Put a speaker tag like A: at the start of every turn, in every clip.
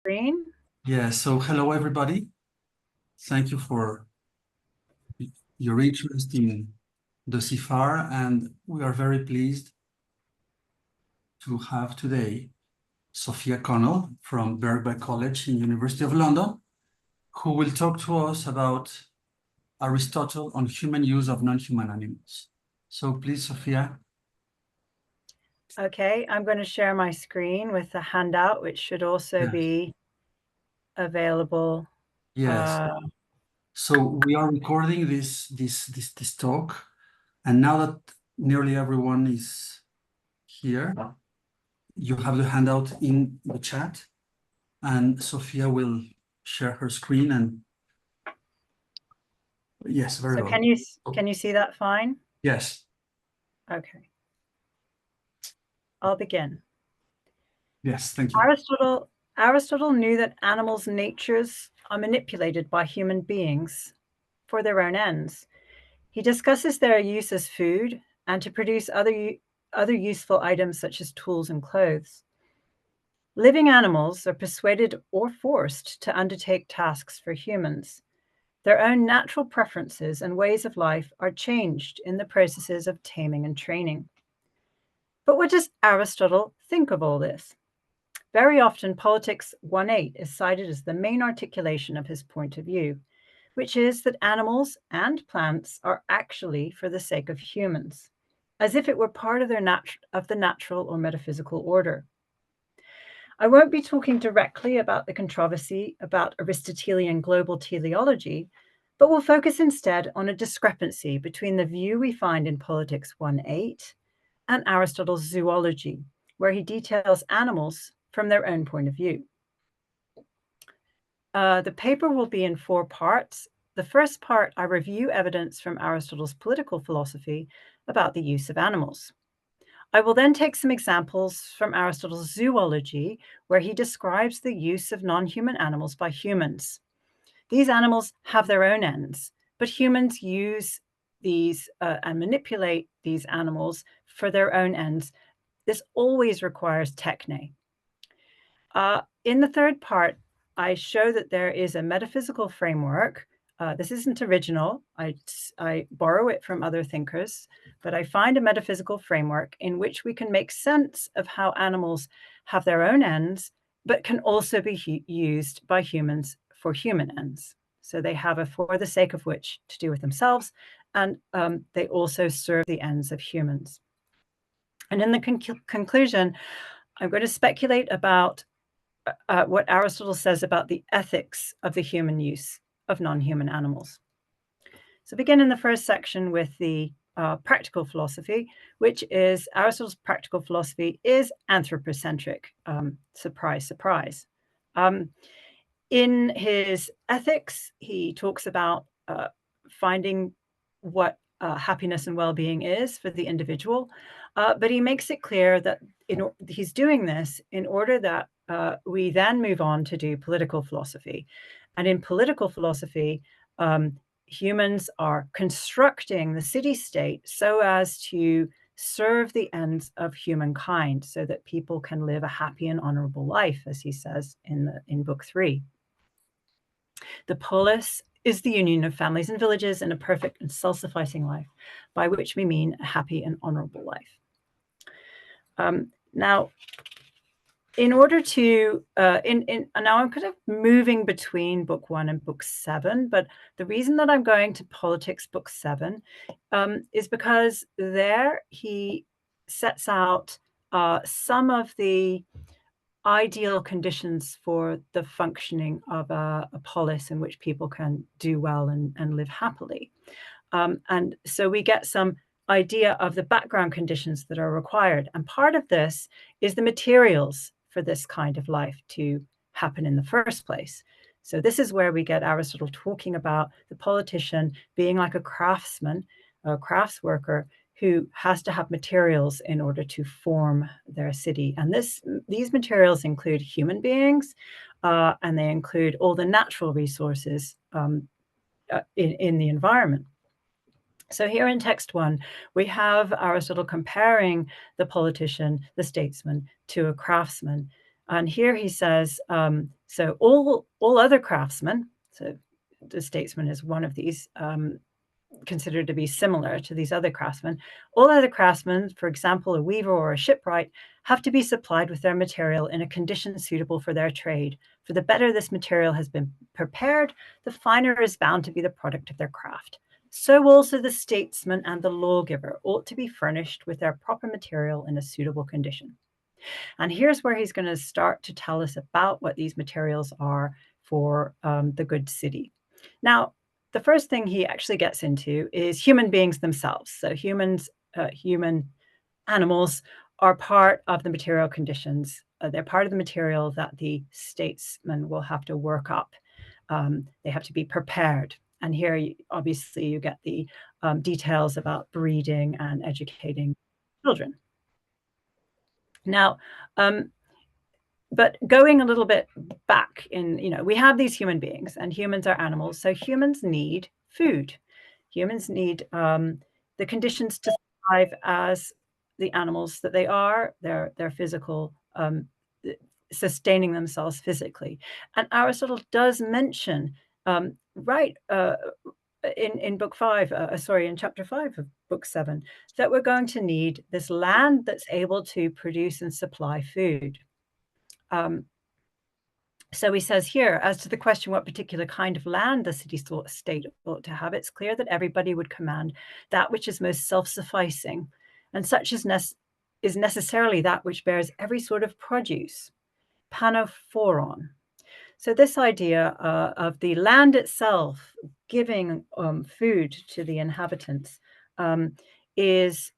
A: Screen.
B: Yeah, so hello everybody. Thank you for your interest in the SIFAR, and we are very pleased to have today Sophia Connell from Birkbeck College in University of London, who will talk to us about Aristotle on human use of non-human animals. So please, Sophia.
A: Okay, I'm going to share my screen with the handout, which should also
B: Yes.
A: be available.
B: Yes. So we are recording this talk, and now that nearly everyone is here, you have the handout in the chat, and Sophia will share her screen. And yes, very
A: So
B: well.
A: can you see that fine?
B: Yes,
A: Okay. I'll begin.
B: yes, thank you.
A: Aristotle knew that animals' natures are manipulated by human beings for their own ends. He discusses their use as food and to produce other useful items such as tools and clothes. Living animals are persuaded or forced to undertake tasks for humans. Their own natural preferences and ways of life are changed in the processes of taming and training. But what does Aristotle think of all this? Very often, Politics 1.8 is cited as the main articulation of his point of view, which is that animals and plants are actually for the sake of humans, as if it were part of the natural or metaphysical order. I won't be talking directly about the controversy about Aristotelian global teleology, but will focus instead on a discrepancy between the view we find in Politics 1.8 and Aristotle's zoology, where he details animals from their own point of view. The paper will be in 4 parts. The first part, I review evidence from Aristotle's political philosophy about the use of animals. I will then take some examples from Aristotle's zoology, where he describes the use of non-human animals by humans. These animals have their own ends, but humans use these and manipulate these animals for their own ends. This always requires techne. In the third part, I show that there is a metaphysical framework. This isn't original. I borrow it from other thinkers, but I find a metaphysical framework in which we can make sense of how animals have their own ends, but can also be used by humans for human ends. So they have a for the sake of which to do with themselves, and they also serve the ends of humans. And in the conclusion, I'm going to speculate about what Aristotle says about the ethics of the human use of non-human animals. So begin in the first section with the practical philosophy, which is Aristotle's practical philosophy is anthropocentric. Surprise, surprise. In his ethics, he talks about finding what happiness and well-being is for the individual, but he makes it clear that he's doing this in order that we then move on to do political philosophy. And in political philosophy, humans are constructing the city-state so as to serve the ends of humankind so that people can live a happy and honorable life, as he says in book 3. The polis is the union of families and villages in a perfect and self-sufficing life, by which we mean a happy and honorable life. Now, in order to, now I'm kind of moving between book 1 and book 7, but the reason that I'm going to Politics book 7 is because there he sets out some of the ideal conditions for the functioning of a polis in which people can do well and live happily. And so we get some idea of the background conditions that are required. And part of this is the materials for this kind of life to happen in the first place. So this is where we get Aristotle talking about the politician being like a craftsman, a crafts worker who has to have materials in order to form their city. And these materials include human beings, and they include all the natural resources in the environment. So here in text 1, we have Aristotle comparing the politician, the statesman, to a craftsman. And here he says, so all other craftsmen, so the statesman is one of these, considered to be similar to these other craftsmen. All other craftsmen, for example, a weaver or a shipwright, have to be supplied with their material in a condition suitable for their trade. For the better this material has been prepared, the finer is bound to be the product of their craft. So also the statesman and the lawgiver ought to be furnished with their proper material in a suitable condition. And here's where he's going to start to tell us about what these materials are for the good city. Now, the first thing he actually gets into is human beings themselves. So human animals are part of the material conditions. They're part of the material that the statesman will have to work up. They have to be prepared. And here, obviously, you get the details about breeding and educating children. Now, but going a little bit back in, we have these human beings, and humans are animals. So humans need food. Humans need the conditions to survive as the animals that they are, their physical, sustaining themselves physically. And Aristotle does mention, right, in book 5, in chapter 5 of book 7, that we're going to need this land that's able to produce and supply food. So he says here, as to the question what particular kind of land the city-state ought to have, it's clear that everybody would command that which is most self-sufficing, and such is necessarily that which bears every sort of produce, panophoron. So this idea of the land itself giving food to the inhabitants is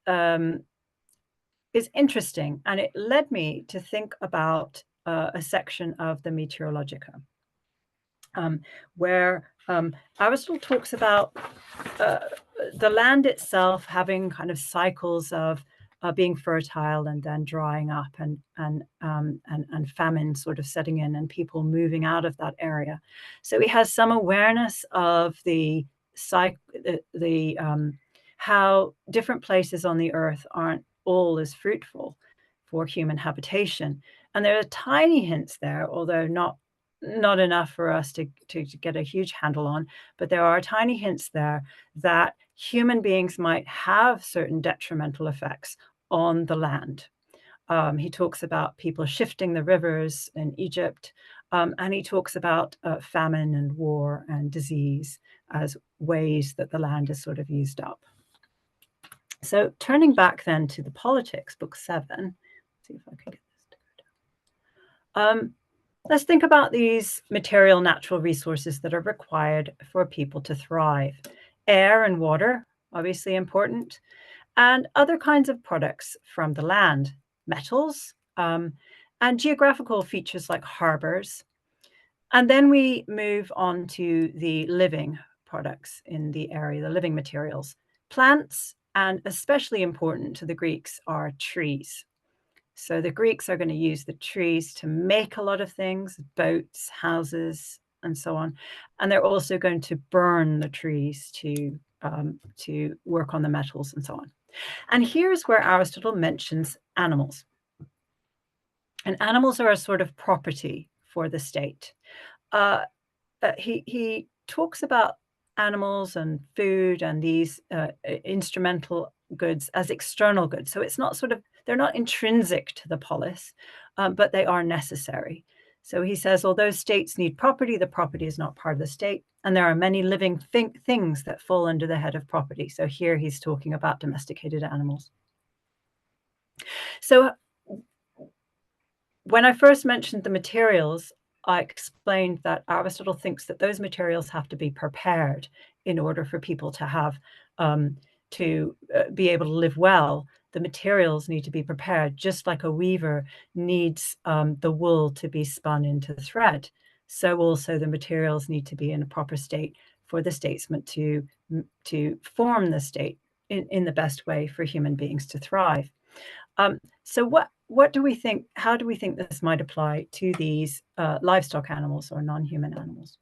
A: interesting, and it led me to think about a section of the Meteorologica, where Aristotle talks about the land itself having kind of cycles of being fertile and then drying up, and famine sort of setting in and people moving out of that area. So he has some awareness of the how different places on the earth aren't all as fruitful for human habitation. And there are tiny hints there, although not enough for us to get a huge handle on, but there are tiny hints there that human beings might have certain detrimental effects on the land. He talks about people shifting the rivers in Egypt, and he talks about famine and war and disease as ways that the land is sort of used up. So turning back then to the Politics, book 7, let's see if I can get this to go down. Let's think about these material natural resources that are required for people to thrive. Air and water, obviously important, and other kinds of products from the land, metals, and geographical features like harbors. And then we move on to the living products in the area, the living materials. Plants, and especially important to the Greeks, are trees. So the Greeks are going to use the trees to make a lot of things, boats, houses, and so on. And they're also going to burn the trees to work on the metals and so on. And here's where Aristotle mentions animals. And animals are a sort of property for the state. He talks about animals and food and these instrumental goods as external goods. So it's not they're not intrinsic to the polis, but they are necessary. So he says, although states need property, the property is not part of the state. And there are many living things that fall under the head of property. So here he's talking about domesticated animals. So when I first mentioned the materials, I explained that Aristotle thinks that those materials have to be prepared in order for people to have be able to live well. The materials need to be prepared, just like a weaver needs the wool to be spun into thread. So also the materials need to be in a proper state for the statesman to form the state in the best way for human beings to thrive. So what do we think? How do we think this might apply to these livestock animals or non-human animals?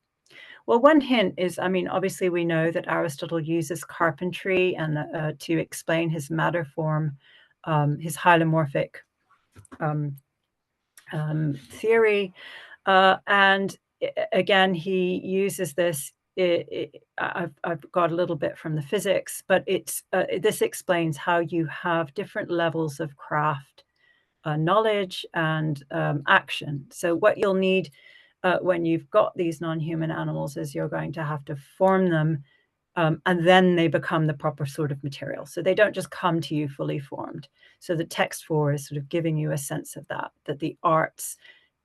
A: Well, one hint is, obviously we know that Aristotle uses carpentry and to explain his matter form, his hylomorphic theory. And again, he uses this. I've got a little bit from the physics, but this explains how you have different levels of craft, knowledge, and action. So what you'll need when you've got these non-human animals is you're going to have to form them, and then they become the proper sort of material. So they don't just come to you fully formed. So the text 4 is sort of giving you a sense of that the arts,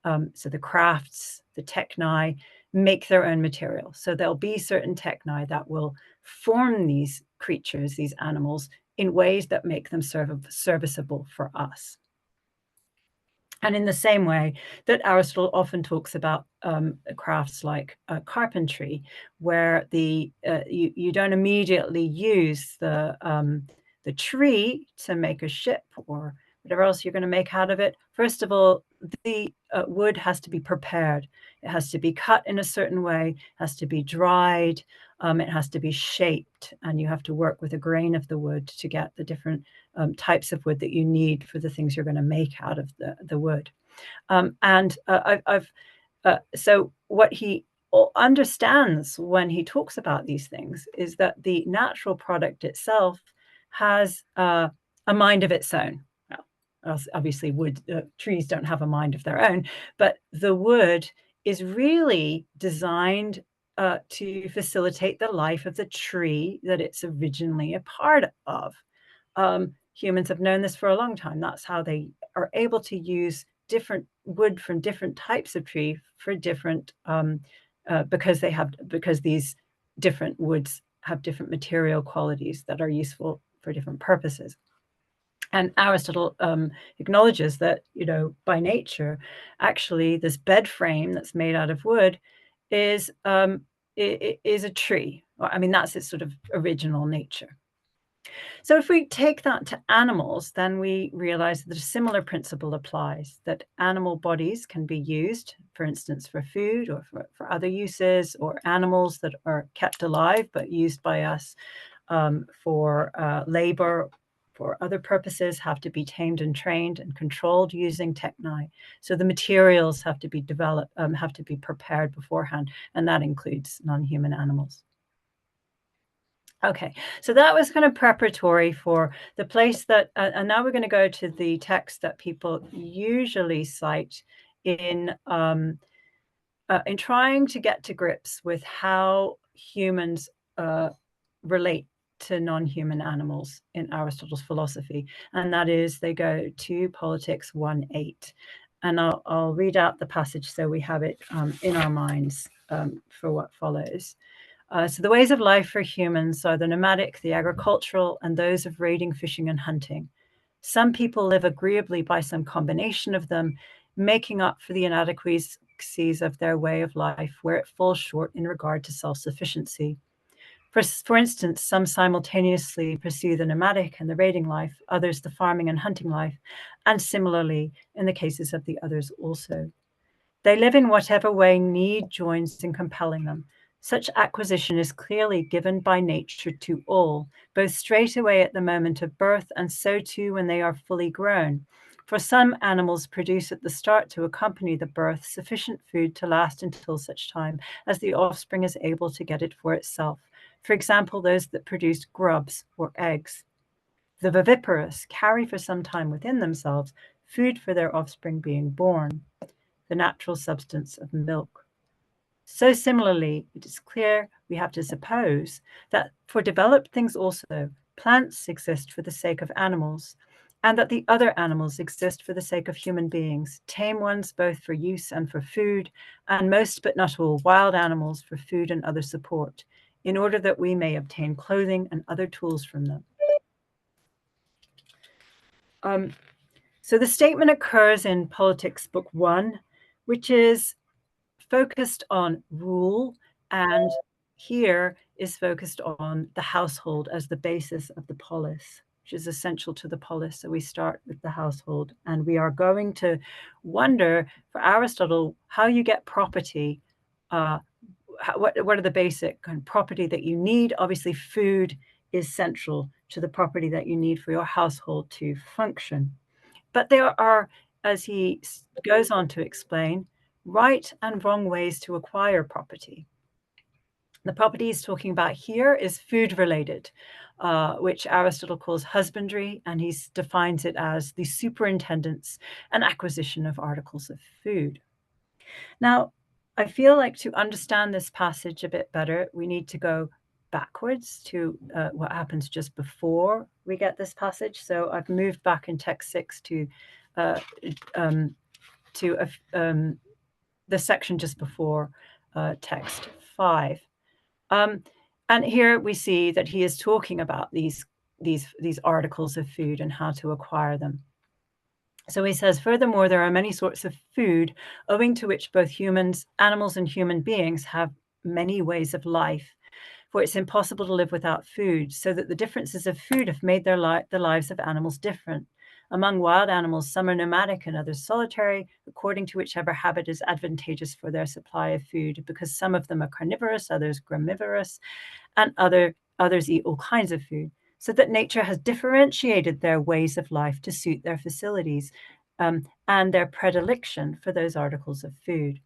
A: so the crafts, the techni, make their own material. So there'll be certain techni that will form these creatures, these animals, in ways that make them serviceable for us. And in the same way that Aristotle often talks about crafts like carpentry, where you don't immediately use the tree to make a ship or whatever else you're going to make out of it. First of all, the wood has to be prepared. It has to be cut in a certain way, has to be dried, it has to be shaped, and you have to work with a grain of the wood to get the different types of wood that you need for the things you're going to make out of the wood. So what he understands when he talks about these things is that the natural product itself has a mind of its own. Well, obviously trees don't have a mind of their own, but the wood is really designed to facilitate the life of the tree that it's originally a part of. Humans have known this for a long time. That's how they are able to use different wood from different types of tree for different, because these different woods have different material qualities that are useful for different purposes. And Aristotle acknowledges that, by nature, actually, this bed frame that's made out of wood is a tree. I mean, that's its sort of original nature. So if we take that to animals, then we realize that a similar principle applies, that animal bodies can be used, for instance, for food or for other uses, or animals that are kept alive but used by us for labor, for other purposes, have to be tamed and trained and controlled using techni. So the materials have to be developed, have to be prepared beforehand, and that includes non-human animals. Okay, so that was kind of preparatory for the place that, and now we're going to go to the text that people usually cite in trying to get to grips with how humans relate to non-human animals in Aristotle's philosophy, and that is they go to Politics 1:8. And I'll read out the passage so we have it in our minds for what follows. So the ways of life for humans are the nomadic, the agricultural, and those of raiding, fishing, and hunting. Some people live agreeably by some combination of them, making up for the inadequacies of their way of life where it falls short in regard to self-sufficiency. For instance, some simultaneously pursue the nomadic and the raiding life, others the farming and hunting life, and similarly in the cases of the others also. They live in whatever way need joins in compelling them. Such acquisition is clearly given by nature to all, both straight away at the moment of birth, and so too when they are fully grown. For some animals produce at the start to accompany the birth sufficient food to last until such time as the offspring is able to get it for itself. For example, those that produce grubs or eggs. The viviparous carry for some time within themselves food for their offspring being born, the natural substance of milk. So similarly, it is clear we have to suppose that for developed things also, plants exist for the sake of animals, and that the other animals exist for the sake of human beings, tame ones both for use and for food, and most but not all wild animals for food and other support, in order that we may obtain clothing and other tools from them. So the statement occurs in Politics Book 1, which is focused on rule, and here is focused on the household as the basis of the polis, which is essential to the polis. So we start with the household, and we are going to wonder for Aristotle how you get property. What are the basic kind of property that you need? Obviously, food is central to the property that you need for your household to function. But there are as he goes on to explain, right and wrong ways to acquire property. The property he's talking about here is food related, which Aristotle calls husbandry, and he defines it as the superintendence and acquisition of articles of food. Now, I feel like to understand this passage a bit better, we need to go backwards to what happens just before we get this passage. So I've moved back in text 6 to the section just before text 5. And here we see that he is talking about these articles of food and how to acquire them. So he says, furthermore, there are many sorts of food, owing to which both humans, animals, and human beings have many ways of life. For it's impossible to live without food, so that the differences of food have made the lives of animals different. Among wild animals, some are nomadic and others solitary, according to whichever habit is advantageous for their supply of food, because some of them are carnivorous, others gramivorous, and others eat all kinds of food, so that nature has differentiated their ways of life to suit their facilities and their predilection for those articles of food.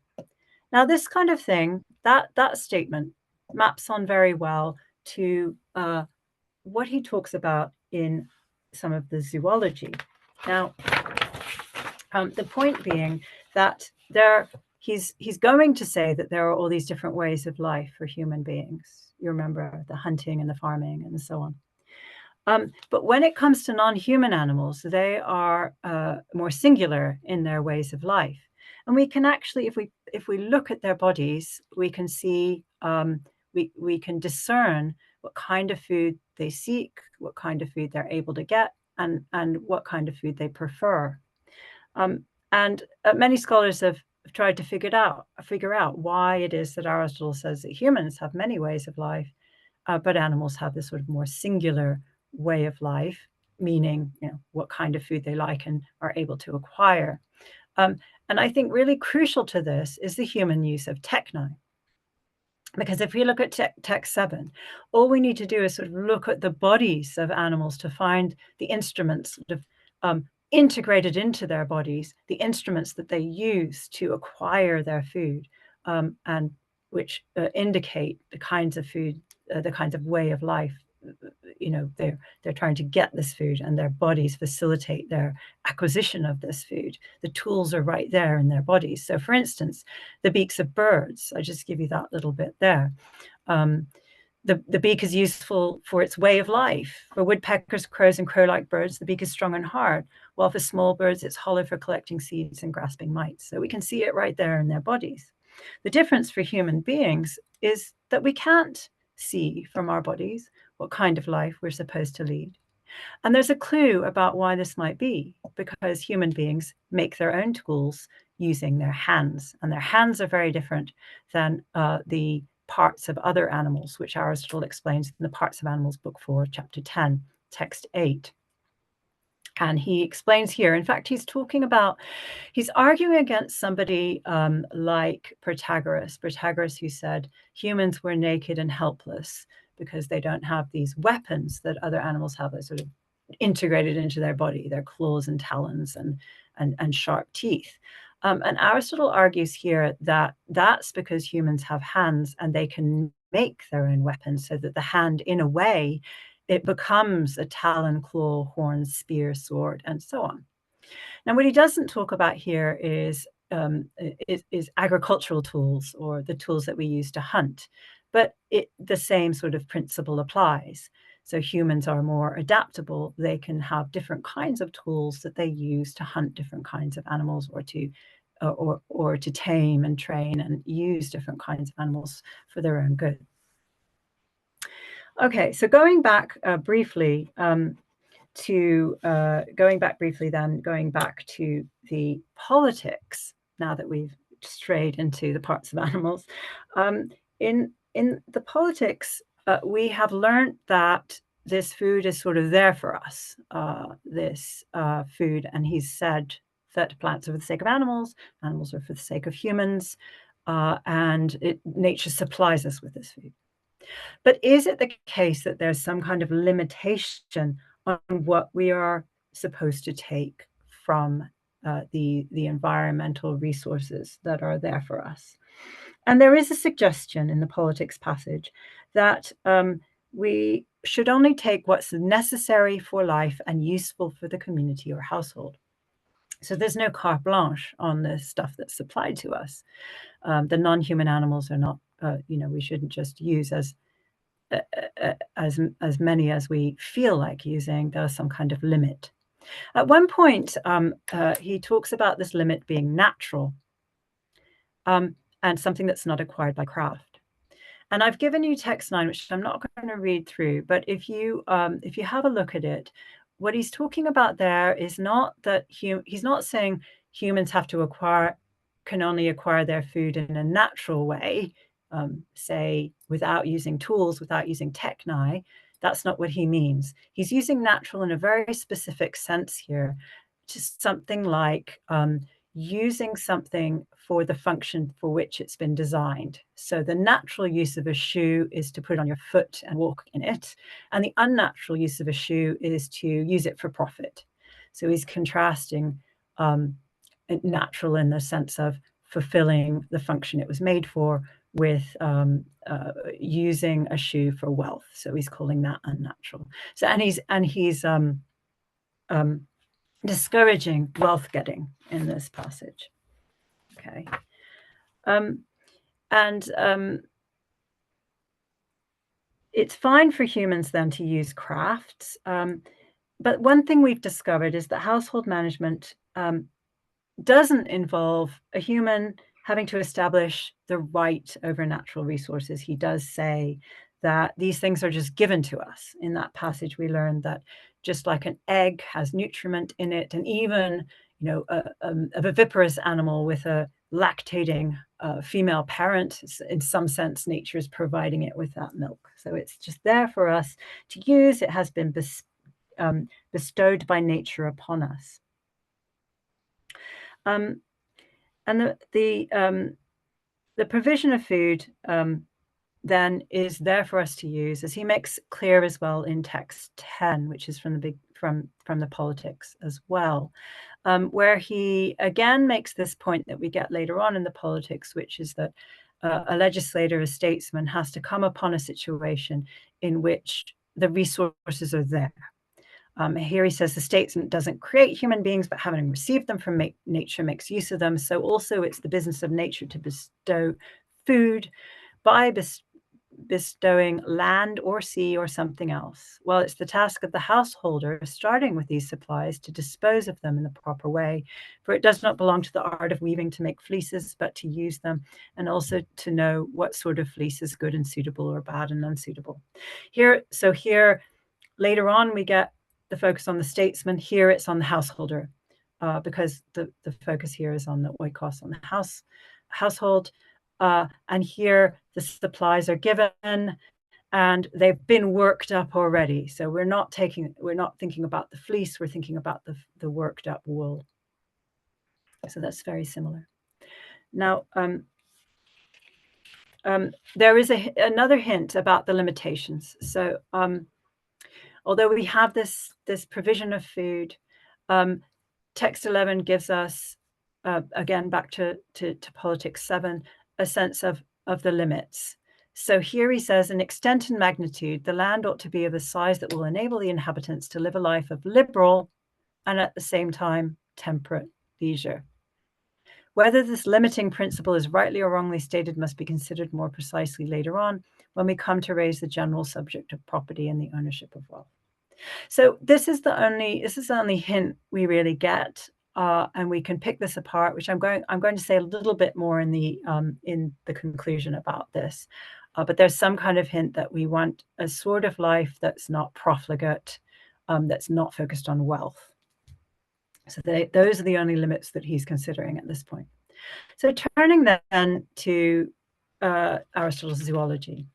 A: Now, this kind of thing, that statement maps on very well to what he talks about in some of the zoology. Now, the point being that he's going to say that there are all these different ways of life for human beings. You remember the hunting and the farming and so on. But when it comes to non-human animals, they are more singular in their ways of life. And we can actually, if we look at their bodies, we can see, we can discern what kind of food they seek, what kind of food they're able to get, and what kind of food they prefer. And many scholars have tried to figure out why it is that Aristotle says that humans have many ways of life, but animals have this sort of more singular way of life, meaning what kind of food they like and are able to acquire. And I think really crucial to this is the human use of techni. Because if we look at text 7, all we need to do is sort of look at the bodies of animals to find the instruments sort of integrated into their bodies, the instruments that they use to acquire their food, and which indicate the kinds of food, the kinds of way of life they're trying to get this food, and their bodies facilitate their acquisition of this food. The tools are right there in their bodies. So for instance, the beaks of birds, I just give you that little bit there. The beak is useful for its way of life. For woodpeckers, crows, and crow-like birds, the beak is strong and hard, while for small birds, it's hollow for collecting seeds and grasping mites. So we can see it right there in their bodies. The difference for human beings is that we can't see from our bodies what kind of life we're supposed to lead. And there's a clue about why this might be, because human beings make their own tools using their hands, and their hands are very different than the parts of other animals, which Aristotle explains in the Parts of Animals, Book 4, Chapter 10, Text 8. And he explains here, in fact, he's arguing against somebody like Protagoras, who said humans were naked and helpless because they don't have these weapons that other animals have. They're sort of integrated into their body, their claws and talons and sharp teeth. And Aristotle argues here that that's because humans have hands and they can make their own weapons, so that the hand, in a way, it becomes a talon, claw, horn, spear, sword, and so on. Now, what he doesn't talk about here is agricultural tools, or the tools that we use to hunt, but the same sort of principle applies. So humans are more adaptable. They can have different kinds of tools that they use to hunt different kinds of animals, or to tame and train and use different kinds of animals for their own good. Okay, so going back briefly to the politics, now that we've strayed into the parts of animals. In the politics, we have learned that this food is sort of there for us, this food, and he's said that plants are for the sake of animals, animals are for the sake of humans, and nature supplies us with this food. But is it the case that there's some kind of limitation on what we are supposed to take from the environmental resources that are there for us. And there is a suggestion in the politics passage that we should only take what's necessary for life and useful for the community or household. So there's no carte blanche on the stuff that's supplied to us. The non-human animals are not, we shouldn't just use as many as we feel like using. There's some kind of limit. At one point, he talks about this limit being natural and something that's not acquired by craft. And I've given you text 9, which I'm not going to read through, but if you have a look at it, what he's talking about there is not that he's not saying humans can only acquire their food in a natural way, say without using tools, without using techni. That's not what he means. He's using natural in a very specific sense here, just something like using something for the function for which it's been designed. So the natural use of a shoe is to put it on your foot and walk in it. And the unnatural use of a shoe is to use it for profit. So he's contrasting natural in the sense of fulfilling the function it was made for with using a shoe for wealth. So he's calling that unnatural. So and he's discouraging wealth getting in this passage. Okay. It's fine for humans then to use crafts. But one thing we've discovered is that household management doesn't involve a human having to establish the right over natural resources. He does say that these things are just given to us. In that passage, we learned that just like an egg has nutriment in it, and even a viviparous animal with a lactating female parent, in some sense, nature is providing it with that milk. So it's just there for us to use. It has been bestowed by nature upon us. And the provision of food then is there for us to use, as he makes clear as well in text 10, which is from the politics as well, where he again makes this point that we get later on in the politics, which is that a legislator, a statesman, has to come upon a situation in which the resources are there. Here he says the statesman doesn't create human beings, but having received them from nature makes use of them. So also it's the business of nature to bestow food by bestowing land or sea or something else. Well, it's the task of the householder, starting with these supplies, to dispose of them in the proper way, for it does not belong to the art of weaving to make fleeces, but to use them, and also to know what sort of fleece is good and suitable or bad and unsuitable. Here, later on, we get the focus on the statesman. Here it's on the householder, because the focus here is on the oikos, on the household. And here the supplies are given and they've been worked up already. So we're not thinking about the fleece, we're thinking about the worked up wool. So that's very similar. Now, there is another hint about the limitations. So although we have this provision of food, text 11 gives us, again, back to politics 7, a sense of the limits. So here he says, in extent and magnitude, the land ought to be of a size that will enable the inhabitants to live a life of liberal and at the same time temperate leisure. Whether this limiting principle is rightly or wrongly stated must be considered more precisely later on when we come to raise the general subject of property and the ownership of wealth. So this is the only hint we really get. And we can pick this apart, which I'm going to say a little bit more in the conclusion about this. But there's some kind of hint that we want a sort of life that's not profligate, that's not focused on wealth. So those are the only limits that he's considering at this point. So turning then to Aristotle's zoology.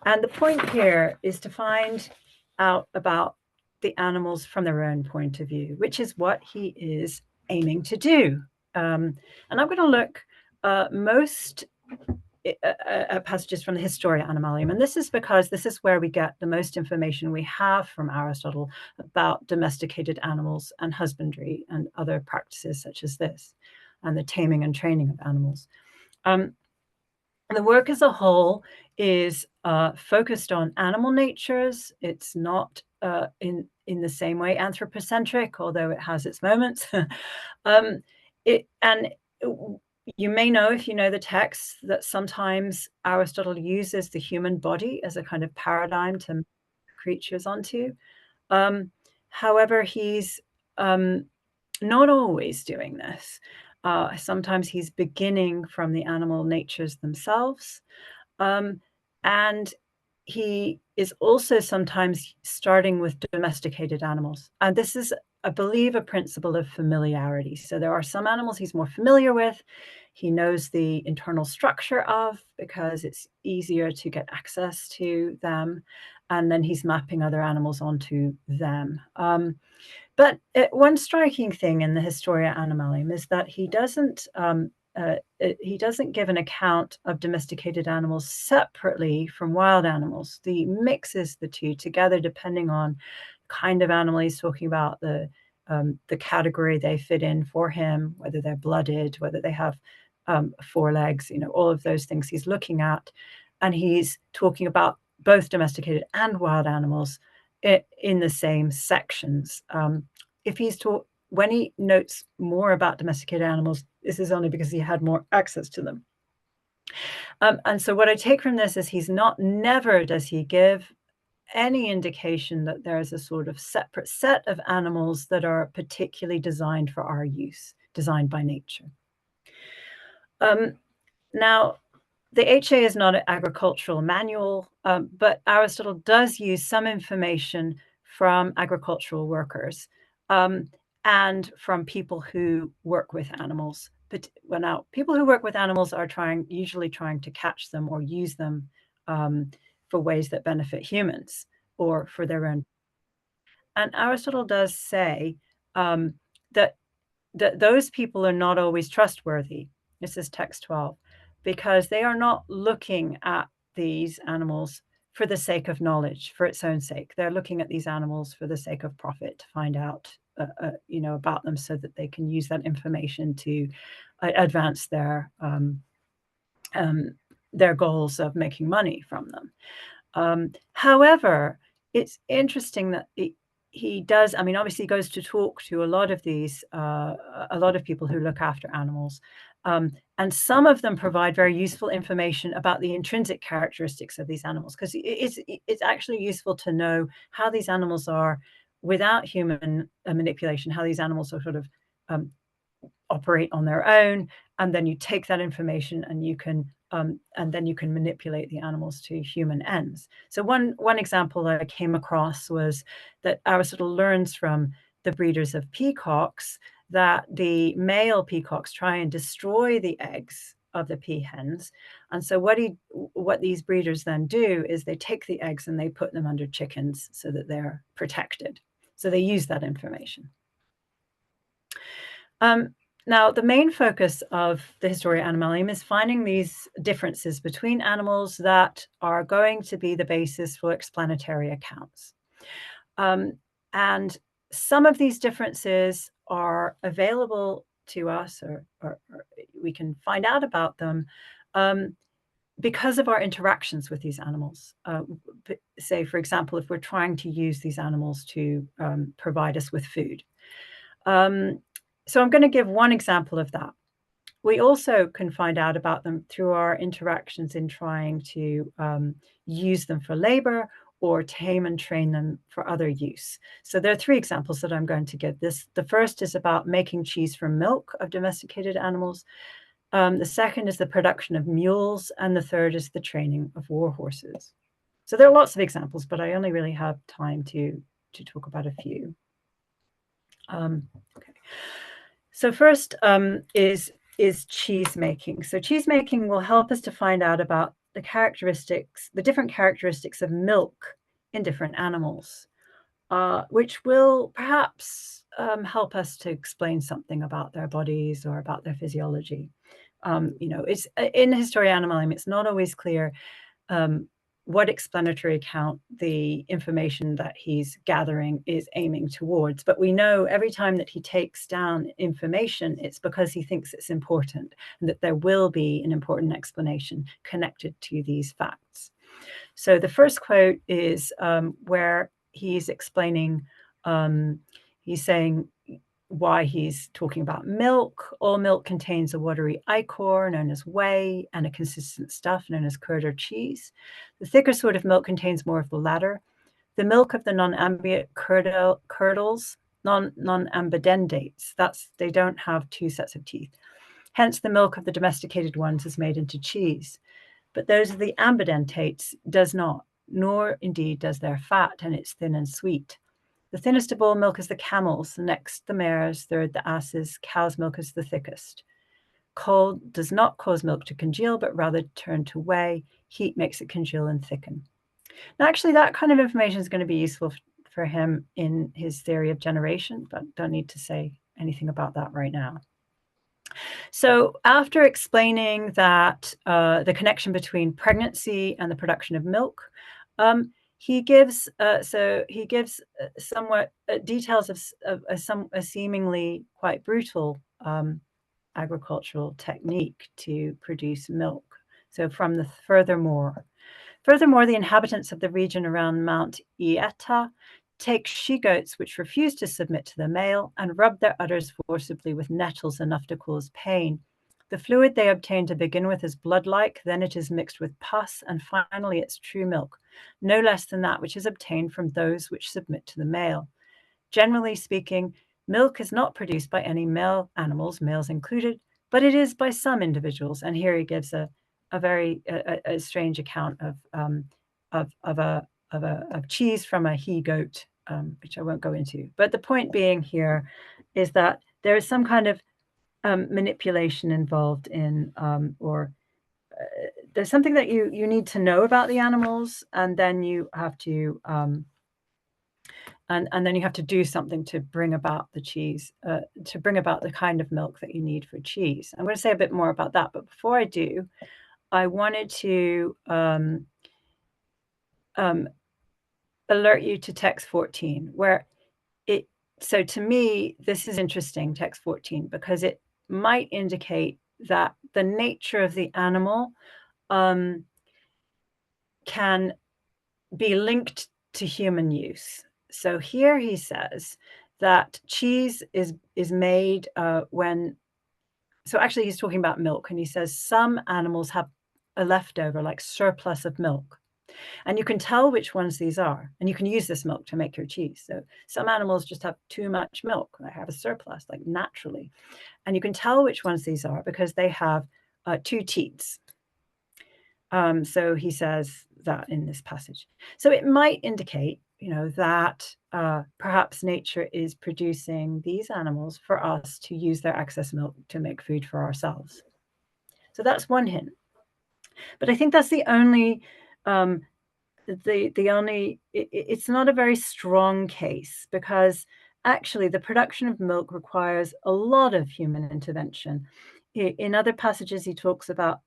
A: And the point here is to find out about the animals from their own point of view, which is what he is aiming to do. And I'm going to look most passages from the Historia Animalium. And this is because this is where we get the most information we have from Aristotle about domesticated animals and husbandry and other practices such as this, and the taming and training of animals. The work as a whole is focused on animal natures. It's not in the same way anthropocentric, although it has its moments. You may know, if you know the text, that sometimes Aristotle uses the human body as a kind of paradigm to make creatures onto. However, he's not always doing this. Sometimes he's beginning from the animal natures themselves. And he is also sometimes starting with domesticated animals. And this is, I believe, a principle of familiarity. So there are some animals he's more familiar with. He knows the internal structure of, because it's easier to get access to them. And then he's mapping other animals onto them. But one striking thing in the Historia Animalium is that he doesn't give an account of domesticated animals separately from wild animals. He mixes the two together depending on kind of animal he's talking about, the category they fit in for him, whether they're blooded, whether they have 4 legs, all of those things he's looking at. And he's talking about both domesticated and wild animals in the same sections. When he notes more about domesticated animals, this is only because he had more access to them. And so what I take from this is never does he give any indication that there is a sort of separate set of animals that are particularly designed for our use, designed by nature. Now, the HA is not an agricultural manual, but Aristotle does use some information from agricultural workers and from people who work with animals. But now, people who work with animals are usually trying to catch them or use them for ways that benefit humans or for their own. And Aristotle does say that those people are not always trustworthy. This is text 12, because they are not looking at these animals for the sake of knowledge, for its own sake. They're looking at these animals for the sake of profit, to find out about them so that they can use that information to advance their goals of making money from them. However, it's interesting that he does, obviously he goes to talk to a lot of people who look after animals. And some of them provide very useful information about the intrinsic characteristics of these animals, because it's actually useful to know how these animals are without human manipulation, how these animals are sort of operate on their own. And then you take that information and then you can manipulate the animals to human ends. So one example that I came across was that Aristotle learns from the breeders of peacocks that the male peacocks try and destroy the eggs of the peahens. And so what these breeders then do is they take the eggs and they put them under chickens so that they're protected. So they use that information. Now, the main focus of the Historia Animalium is finding these differences between animals that are going to be the basis for explanatory accounts. And some of these differences are available to us, or we can find out about them because of our interactions with these animals. Say, for example, if we're trying to use these animals to provide us with food. So I'm going to give one example of that. We also can find out about them through our interactions in trying to use them for labor or tame and train them for other use. So there are 3 examples that I'm going to give. The first is about making cheese from milk of domesticated animals. The second is the production of mules, and the third is the training of war horses. So there are lots of examples, but I only really have time to talk about a few. Okay. So first is cheese making. So cheese making will help us to find out about the different characteristics of milk in different animals, which will perhaps help us to explain something about their bodies or about their physiology. It's in Historia Animalium, it's not always clear what explanatory account the information that he's gathering is aiming towards. But we know every time that he takes down information, it's because he thinks it's important and that there will be an important explanation connected to these facts. So the first quote is where he's explaining, he's saying why he's talking about milk. All milk contains a watery ichor known as whey and a consistent stuff known as curd or cheese. The thicker sort of milk contains more of the latter. The milk of the non-ambient curdles, non-ambidendates, they don't have two sets of teeth. Hence, the milk of the domesticated ones is made into cheese. But those of the ambidentates does not, nor indeed does their fat, and it's thin and sweet. The thinnest of all milk is the camel's, next the mare's, third the ass's, cow's milk is the thickest. Cold does not cause milk to congeal, but rather turn to whey. Heat makes it congeal and thicken. Now, actually, that kind of information is going to be useful for him in his theory of generation, but don't need to say anything about that right now. So after explaining that the connection between pregnancy and the production of milk, he gives somewhat details of a seemingly quite brutal agricultural technique to produce milk. So from the furthermore, the inhabitants of the region around Mount Ieta take she-goats which refuse to submit to the male and rub their udders forcibly with nettles enough to cause pain. The fluid they obtain to begin with is blood-like, then it is mixed with pus, and finally it's true milk, no less than that which is obtained from those which submit to the male. Generally speaking, milk is not produced by any male animals, males included, but it is by some individuals. And here he gives a very strange account of cheese from a he-goat, which I won't go into. But the point being here is that there is some kind of manipulation involved in, there's something that you need to know about the animals, and then you have to and then you have to do something to bring about the cheese, to bring about the kind of milk that you need for cheese. I'm going to say a bit more about that, but before I do, I wanted to alert you to text 14, where so to me, this is interesting, text 14, because it might indicate that the nature of the animal can be linked to human use. So here he says that cheese is made when, so actually he's talking about milk, and he says some animals have a leftover, like surplus of milk. And you can tell which ones these are, and you can use this milk to make your cheese. So some animals just have too much milk. They have a surplus, like naturally. And you can tell which ones these are because they have two teats. So he says that in this passage. So it might indicate, that perhaps nature is producing these animals for us to use their excess milk to make food for ourselves. So that's one hint. But I think that's the only, it's not a very strong case, because actually the production of milk requires a lot of human intervention. In other passages, he talks about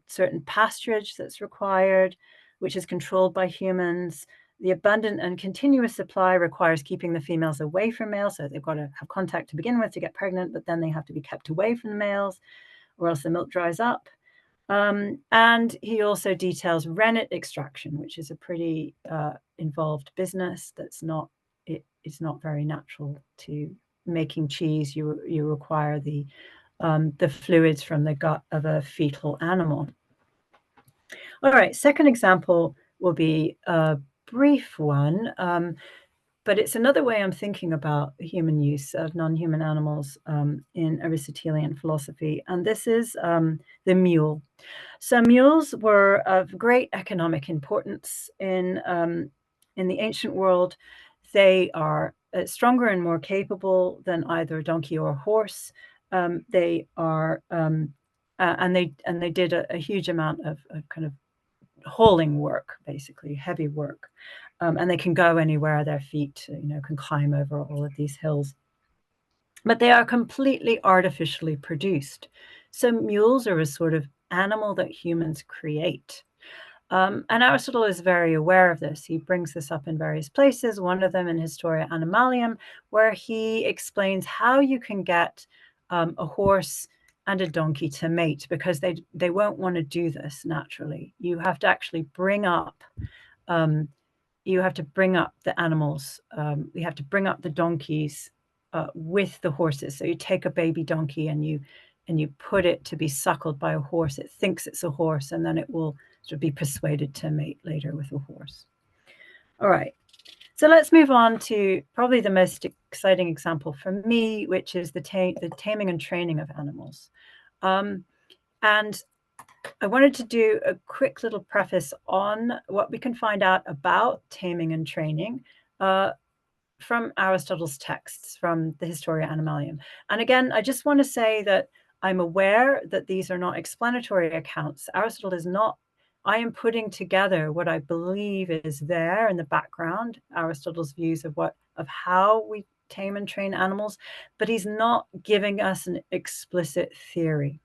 A: certain pasturage that's required, which is controlled by humans. The abundant and continuous supply requires keeping the females away from males. So they've got to have contact to begin with to get pregnant, but then they have to be kept away from the males, or else the milk dries up. And he also details rennet extraction, which is a pretty involved business. It's not very natural to making cheese. You require the fluids from the gut of a fetal animal. All right, second example will be a brief one, but it's another way I'm thinking about the human use of non-human animals in Aristotelian philosophy, and this is the mule. So mules were of great economic importance in the ancient world. They are stronger and more capable than either donkey or horse. They are, and they did a huge amount of kind of hauling work, basically heavy work, and they can go anywhere. Their feet, can climb over all of these hills. But they are completely artificially produced. So mules are a sort of animal that humans create. And Aristotle is very aware of this. He brings this up in various places, one of them in Historia Animalium, where he explains how you can get a horse and a donkey to mate, because they won't want to do this naturally. You have to actually bring up the animals. You have to bring up the donkeys with the horses. So you take a baby donkey and you put it to be suckled by a horse. It thinks it's a horse, and then it will sort of be persuaded to mate later with a horse. All right. So let's move on to probably the most exciting example for me, which is the taming and training of animals. And I wanted to do a quick little preface on what we can find out about taming and training from Aristotle's texts, from the Historia Animalium. And again, I just want to say that I'm aware that these are not explanatory accounts. Aristotle is not. I am putting together what I believe is there in the background, Aristotle's views of how we tame and train animals, but he's not giving us an explicit theory.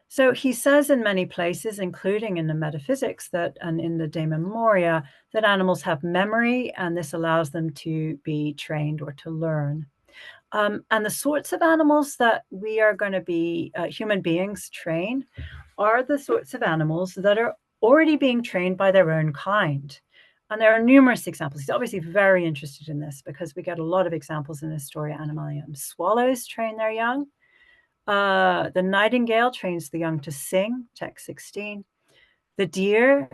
A: So he says in many places, including in the Metaphysics and in the De Memoria, that animals have memory, and this allows them to be trained or to learn. And the sorts of animals that we are going to be human beings train are the sorts of animals that are already being trained by their own kind. And there are numerous examples. He's obviously very interested in this because we get a lot of examples in Historia Animalium. Swallows train their young. The nightingale trains the young to sing, text 16. The deer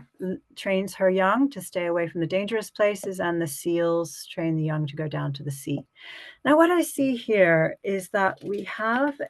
A: trains her young to stay away from the dangerous places, and the seals train the young to go down to the sea. Now, what I see here is that we have,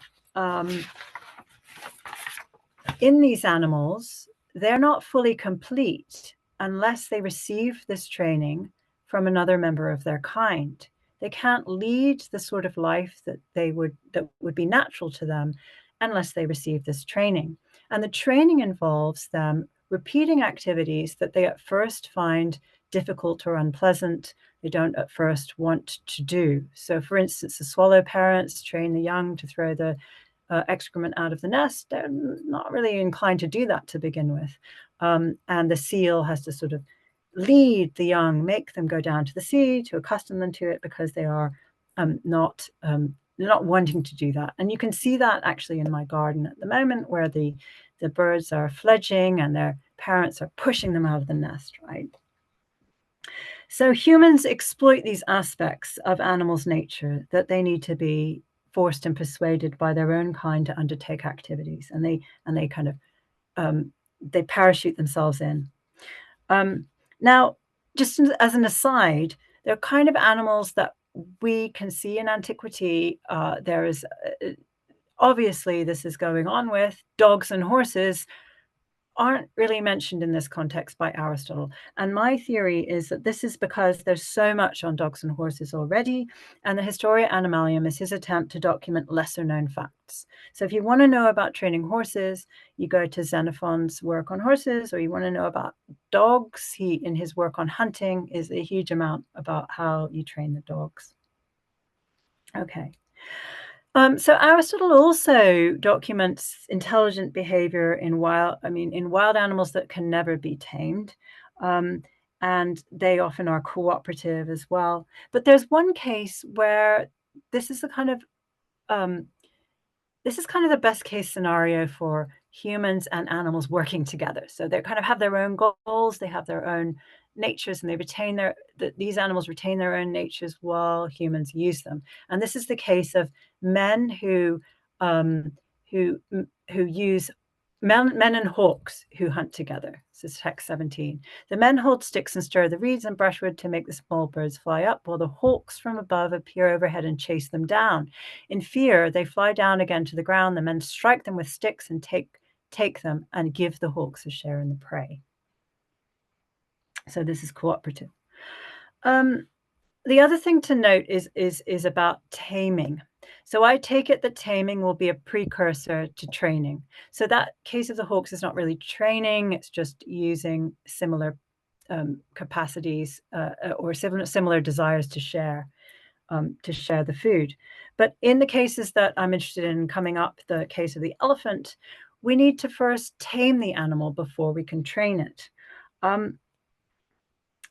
A: in these animals, they're not fully complete unless they receive this training from another member of their kind. They can't lead the sort of life that would be natural to them unless they receive this training. And the training involves them repeating activities that they at first find difficult or unpleasant. They don't at first want to do. So, for instance, the swallow parents train the young to throw the excrement out of the nest. They're not really inclined to do that to begin with. And the seal has to sort of lead the young, make them go down to the sea to accustom them to it, because they are not wanting to do that. And you can see that actually in my garden at the moment, where the birds are fledging and their parents are pushing them out of the nest, right? So humans exploit these aspects of animals' nature, that they need to be forced and persuaded by their own kind to undertake activities, and they kind of they parachute themselves in. Now, just as an aside, there are kind of animals that we can see in antiquity. There is obviously this is going on with dogs and horses aren't really mentioned in this context by Aristotle. And my theory is that this is because there's so much on dogs and horses already, and the Historia Animalium is his attempt to document lesser known facts. So if you want to know about training horses, you go to Xenophon's work on horses, or you want to know about dogs, in his work on hunting is a huge amount about how you train the dogs. Okay. So Aristotle also documents intelligent behavior in wild animals that can never be tamed. And they often are cooperative as well. But there's one case where this is the kind of the best case scenario for humans and animals working together. So they kind of have their own goals, they have their own natures, and these animals retain their own natures while humans use them. And this is the case of men who use men and hawks who hunt together. This is text 17. The men hold sticks and stir the reeds and brushwood to make the small birds fly up, while the hawks from above appear overhead and chase them down. In fear, they fly down again to the ground. The men strike them with sticks and take them and give the hawks a share in the prey. So this is cooperative. The other thing to note is about taming. So I take it that taming will be a precursor to training. So that case of the hawks is not really training, it's just using similar capacities or similar desires to share. to share the food. But in the cases that I'm interested in coming up, the case of the elephant, we need to first tame the animal before we can train it.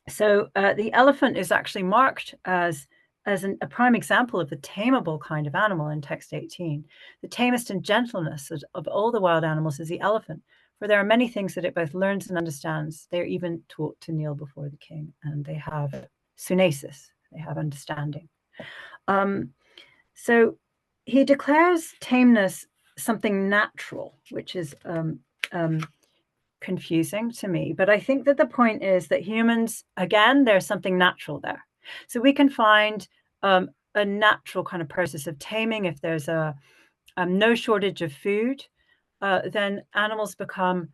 A: So the elephant is actually marked as a prime example of the tameable kind of animal in text 18. The tamest and gentlest of all the wild animals is the elephant, for there are many things that it both learns and understands. They are even taught to kneel before the king, and they have sunesis, they have understanding. So he declares tameness something natural, which is confusing to me. But I think that the point is that humans, again, there's something natural there. So we can find a natural kind of process of taming. If there's no shortage of food, then animals become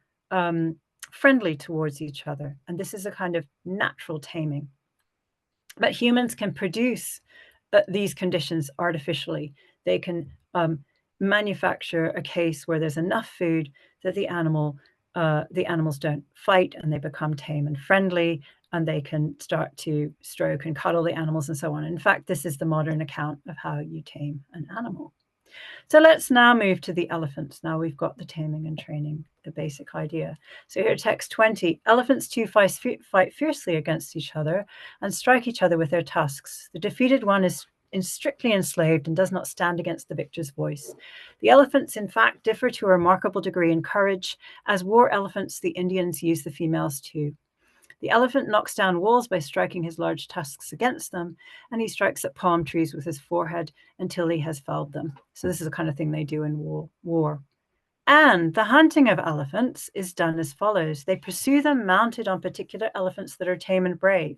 A: friendly towards each other. And this is a kind of natural taming. But humans can produce these conditions artificially. They can manufacture a case where there's enough food that the animals don't fight, and they become tame and friendly, and they can start to stroke and cuddle the animals and so on. In fact, this is the modern account of how you tame an animal. So let's now move to the elephants. Now we've got the taming and training, the basic idea. So here, text 20, elephants too fight fiercely against each other and strike each other with their tusks. The defeated one is strictly enslaved and does not stand against the victor's voice. The elephants, in fact, differ to a remarkable degree in courage. As war elephants, the Indians use the females too. The elephant knocks down walls by striking his large tusks against them, and he strikes at palm trees with his forehead until he has felled them. So this is the kind of thing they do in war. And the hunting of elephants is done as follows. They pursue them mounted on particular elephants that are tame and brave.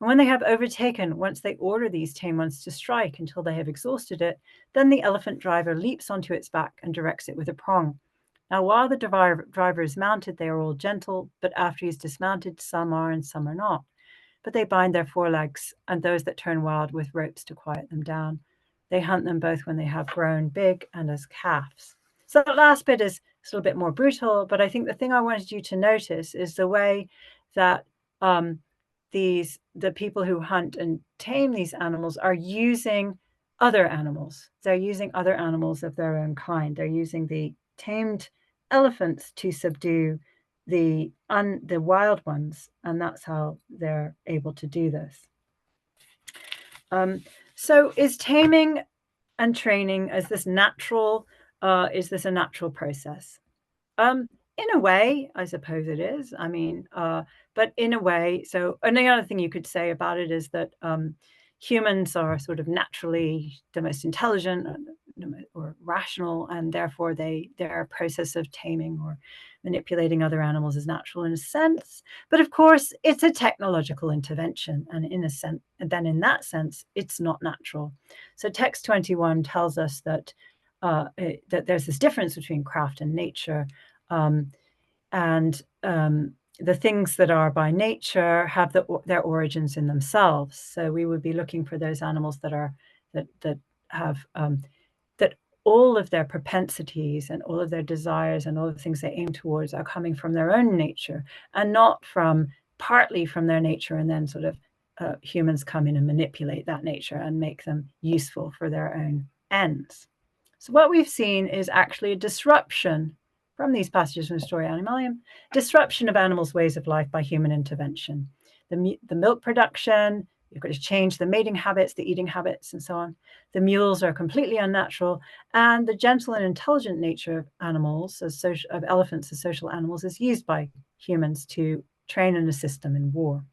A: And when they have overtaken, once they order these tame ones to strike until they have exhausted it, then the elephant driver leaps onto its back and directs it with a prong. Now, while the driver is mounted, they are all gentle, but after he's dismounted, some are and some are not. But they bind their forelegs and those that turn wild with ropes to quiet them down. They hunt them both when they have grown big and as calves. So the last bit is a little bit more brutal, but I think the thing I wanted you to notice is the way that the people who hunt and tame these animals are using other animals. They're using other animals of their own kind. They're using the tamed elephants to subdue the wild ones, and that's how they're able to do this. So is taming and training is this a natural process? In a way, I suppose it is. I mean, but in a way, so and the other thing you could say about it is that humans are sort of naturally the most intelligent or rational, and therefore their process of taming or manipulating other animals is natural in a sense. But of course, it's a technological intervention, and in that sense, it's not natural. So text 21 tells us that that there's this difference between craft and nature, and the things that are by nature have their origins in themselves. So we would be looking for those animals that have that all of their propensities and all of their desires and all the things they aim towards are coming from their own nature, and not partly from their nature, and then sort of humans come in and manipulate that nature and make them useful for their own ends. So what we've seen is actually a disruption from these passages from Historia Animalium, disruption of animals' ways of life by human intervention. The milk production, you've got to change the mating habits, the eating habits, and so on. The mules are completely unnatural, and the gentle and intelligent nature of animals, of elephants as social animals, is used by humans to train and assist them in war.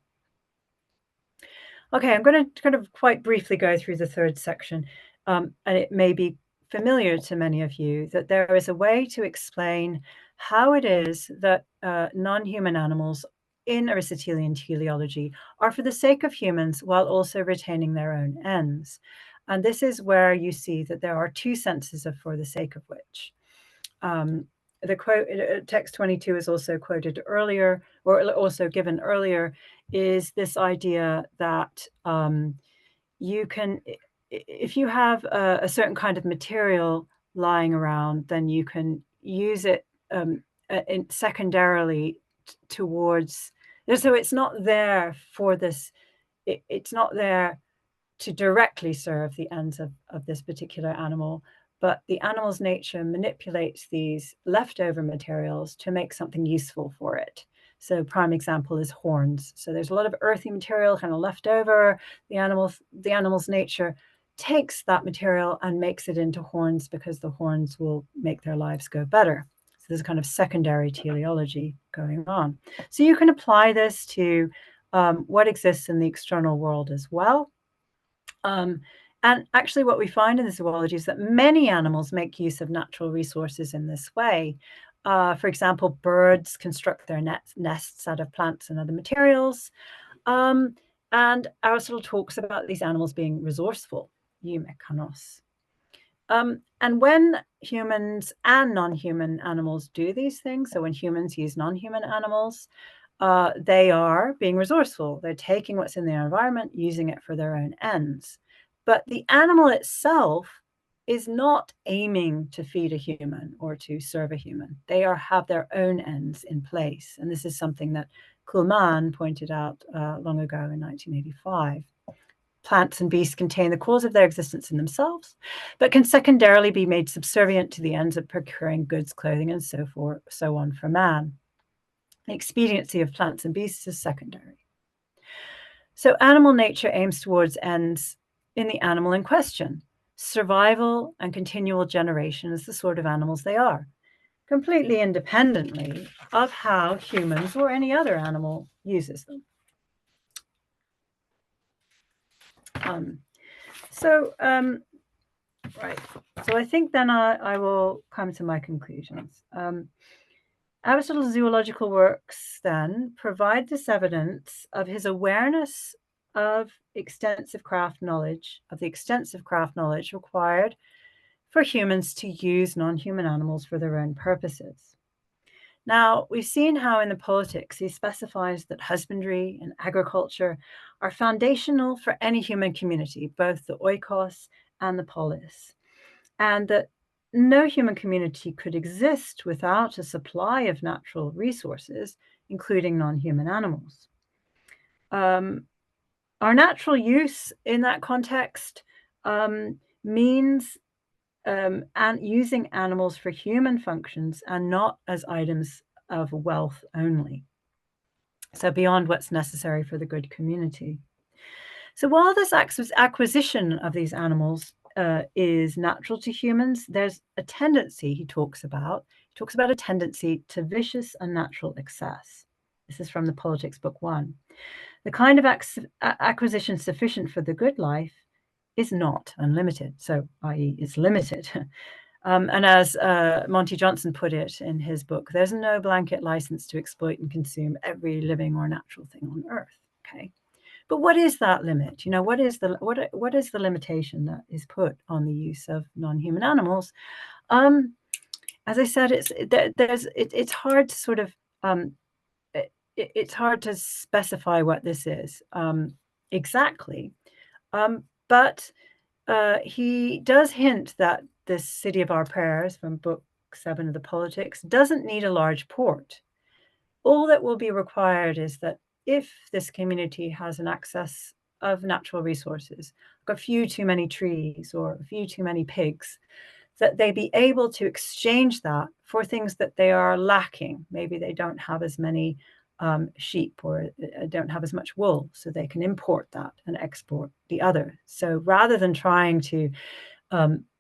A: Okay, I'm going to kind of quite briefly go through the third section, and it may be familiar to many of you that there is a way to explain how it is that non-human animals in Aristotelian teleology are for the sake of humans while also retaining their own ends. And this is where you see that there are two senses of for the sake of which. The quote, text 22 is also quoted earlier, or also given earlier, is this idea that you can, if you have a certain kind of material lying around, then you can use it secondarily towards, so it's not there for this, it's not there to directly serve the ends of this particular animal, but the animal's nature manipulates these leftover materials to make something useful for it. So prime example is horns. So there's a lot of earthy material kind of left over. The animal's nature takes that material and makes it into horns because the horns will make their lives go better. So there's a kind of secondary teleology going on. So you can apply this to what exists in the external world as well. And actually what we find in the zoology is that many animals make use of natural resources in this way. For example, birds construct their nests out of plants and other materials. And Aristotle talks about these animals being resourceful, eumekanos. And when humans and non-human animals do these things, so when humans use non-human animals, they are being resourceful. They're taking what's in their environment, using it for their own ends. But the animal itself is not aiming to feed a human or to serve a human. They have their own ends in place. And this is something that Kuhlmann pointed out long ago in 1985. Plants and beasts contain the cause of their existence in themselves, but can secondarily be made subservient to the ends of procuring goods, clothing, and so on for man. The expediency of plants and beasts is secondary. So animal nature aims towards ends in the animal in question. Survival and continual generation is the sort of animals they are, completely independently of how humans or any other animal uses them. Right. So I think then I will come to my conclusions. Aristotle's zoological works then provide this evidence of his awareness of the extensive craft knowledge required for humans to use non-human animals for their own purposes. Now, we've seen how in the Politics he specifies that husbandry and agriculture are foundational for any human community, both the oikos and the polis, and that no human community could exist without a supply of natural resources, including non-human animals. Our natural use in that context means and using animals for human functions and not as items of wealth only. So beyond what's necessary for the good community. So while this acquisition of these animals is natural to humans, there's a tendency he talks about a tendency to vicious unnatural excess. This is from the Politics, Book 1. The kind of acquisition sufficient for the good life is not unlimited, so i.e. it's limited. And as Monty Johnson put it in his book, there's no blanket license to exploit and consume every living or natural thing on Earth. Okay, but what is that limit? You know, what is the limitation that is put on the use of non-human animals? As I said, it's hard to sort of it's hard to specify what this is exactly, but he does hint that this city of our prayers from Book 7 of the Politics doesn't need a large port. All that will be required is that if this community has an access of natural resources, like a few too many trees or a few too many pigs, that they be able to exchange that for things that they are lacking. Maybe they don't have as many sheep or don't have as much wool, so they can import that and export the other. So rather than trying to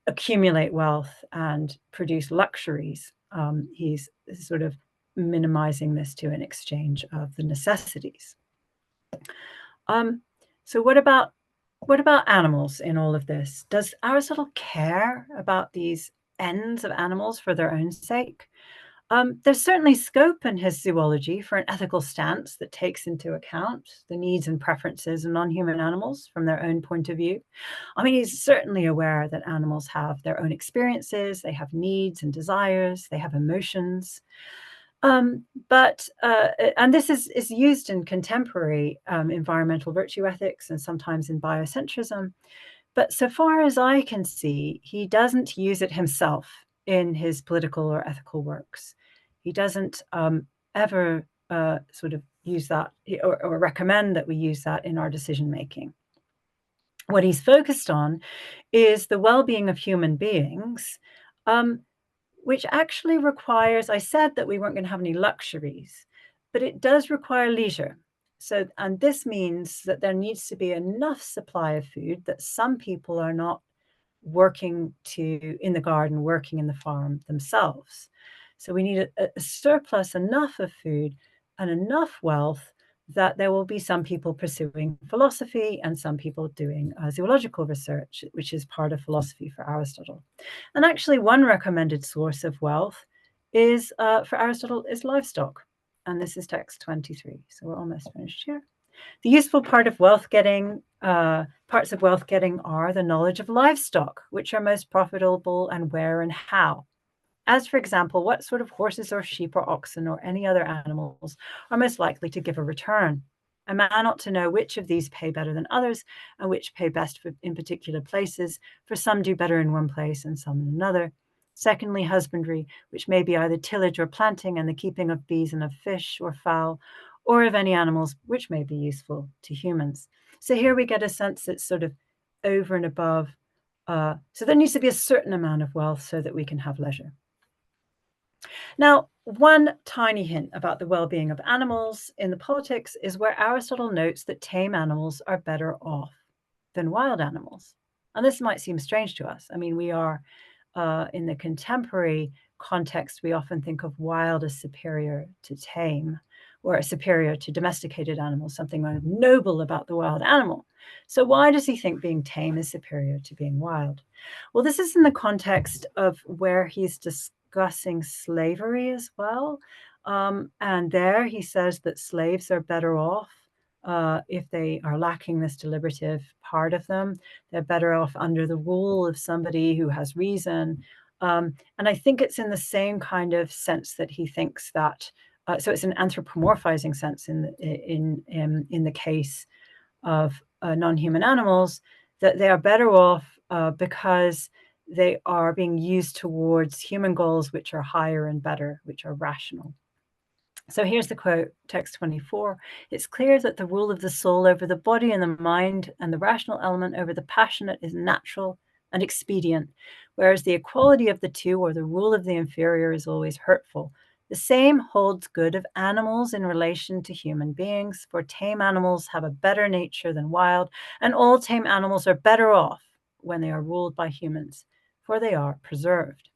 A: accumulate wealth and produce luxuries, he's sort of minimizing this to an exchange of the necessities. So what about animals in all of this? Does Aristotle care about these ends of animals for their own sake? There's certainly scope in his zoology for an ethical stance that takes into account the needs and preferences of non-human animals from their own point of view. I mean, he's certainly aware that animals have their own experiences, they have needs and desires, they have emotions. And this is used in contemporary environmental virtue ethics and sometimes in biocentrism. But so far as I can see, he doesn't use it himself in his political or ethical works. He doesn't ever sort of use that or recommend that we use that in our decision making. What he's focused on is the well-being of human beings, which actually requires, I said that we weren't going to have any luxuries, but it does require leisure. So, and this means that there needs to be enough supply of food that some people are not working in the garden, working in the farm themselves. So we need a surplus enough of food and enough wealth that there will be some people pursuing philosophy and some people doing zoological research, which is part of philosophy for Aristotle. And actually, one recommended source of wealth is for Aristotle is livestock. And this is text 23. So we're almost finished here. The useful parts of wealth getting are the knowledge of livestock, which are most profitable and where and how. As, for example, what sort of horses or sheep or oxen or any other animals are most likely to give a return. A man ought to know which of these pay better than others and which pay best in particular places, for some do better in one place and some in another. Secondly, husbandry, which may be either tillage or planting and the keeping of bees and of fish or fowl, or of any animals, which may be useful to humans. So here we get a sense that's sort of over and above. So there needs to be a certain amount of wealth so that we can have leisure. Now, one tiny hint about the well-being of animals in the Politics is where Aristotle notes that tame animals are better off than wild animals. And this might seem strange to us. I mean, we are in the contemporary context, we often think of wild as superior to tame or superior to domesticated animals, something noble about the wild animal. So why does he think being tame is superior to being wild? Well, this is in the context of where he's discussing slavery as well. And there he says that slaves are better off if they are lacking this deliberative part of them. They're better off under the rule of somebody who has reason. And I think it's in the same kind of sense that he thinks that, so it's an anthropomorphizing sense in the case of non-human animals, that they are better off because they are being used towards human goals which are higher and better, which are rational. So here's the quote, text 24. It's clear that the rule of the soul over the body and the mind and the rational element over the passionate is natural and expedient, whereas the equality of the two or the rule of the inferior is always hurtful. The same holds good of animals in relation to human beings, for tame animals have a better nature than wild, and all tame animals are better off when they are ruled by humans, for they are preserved.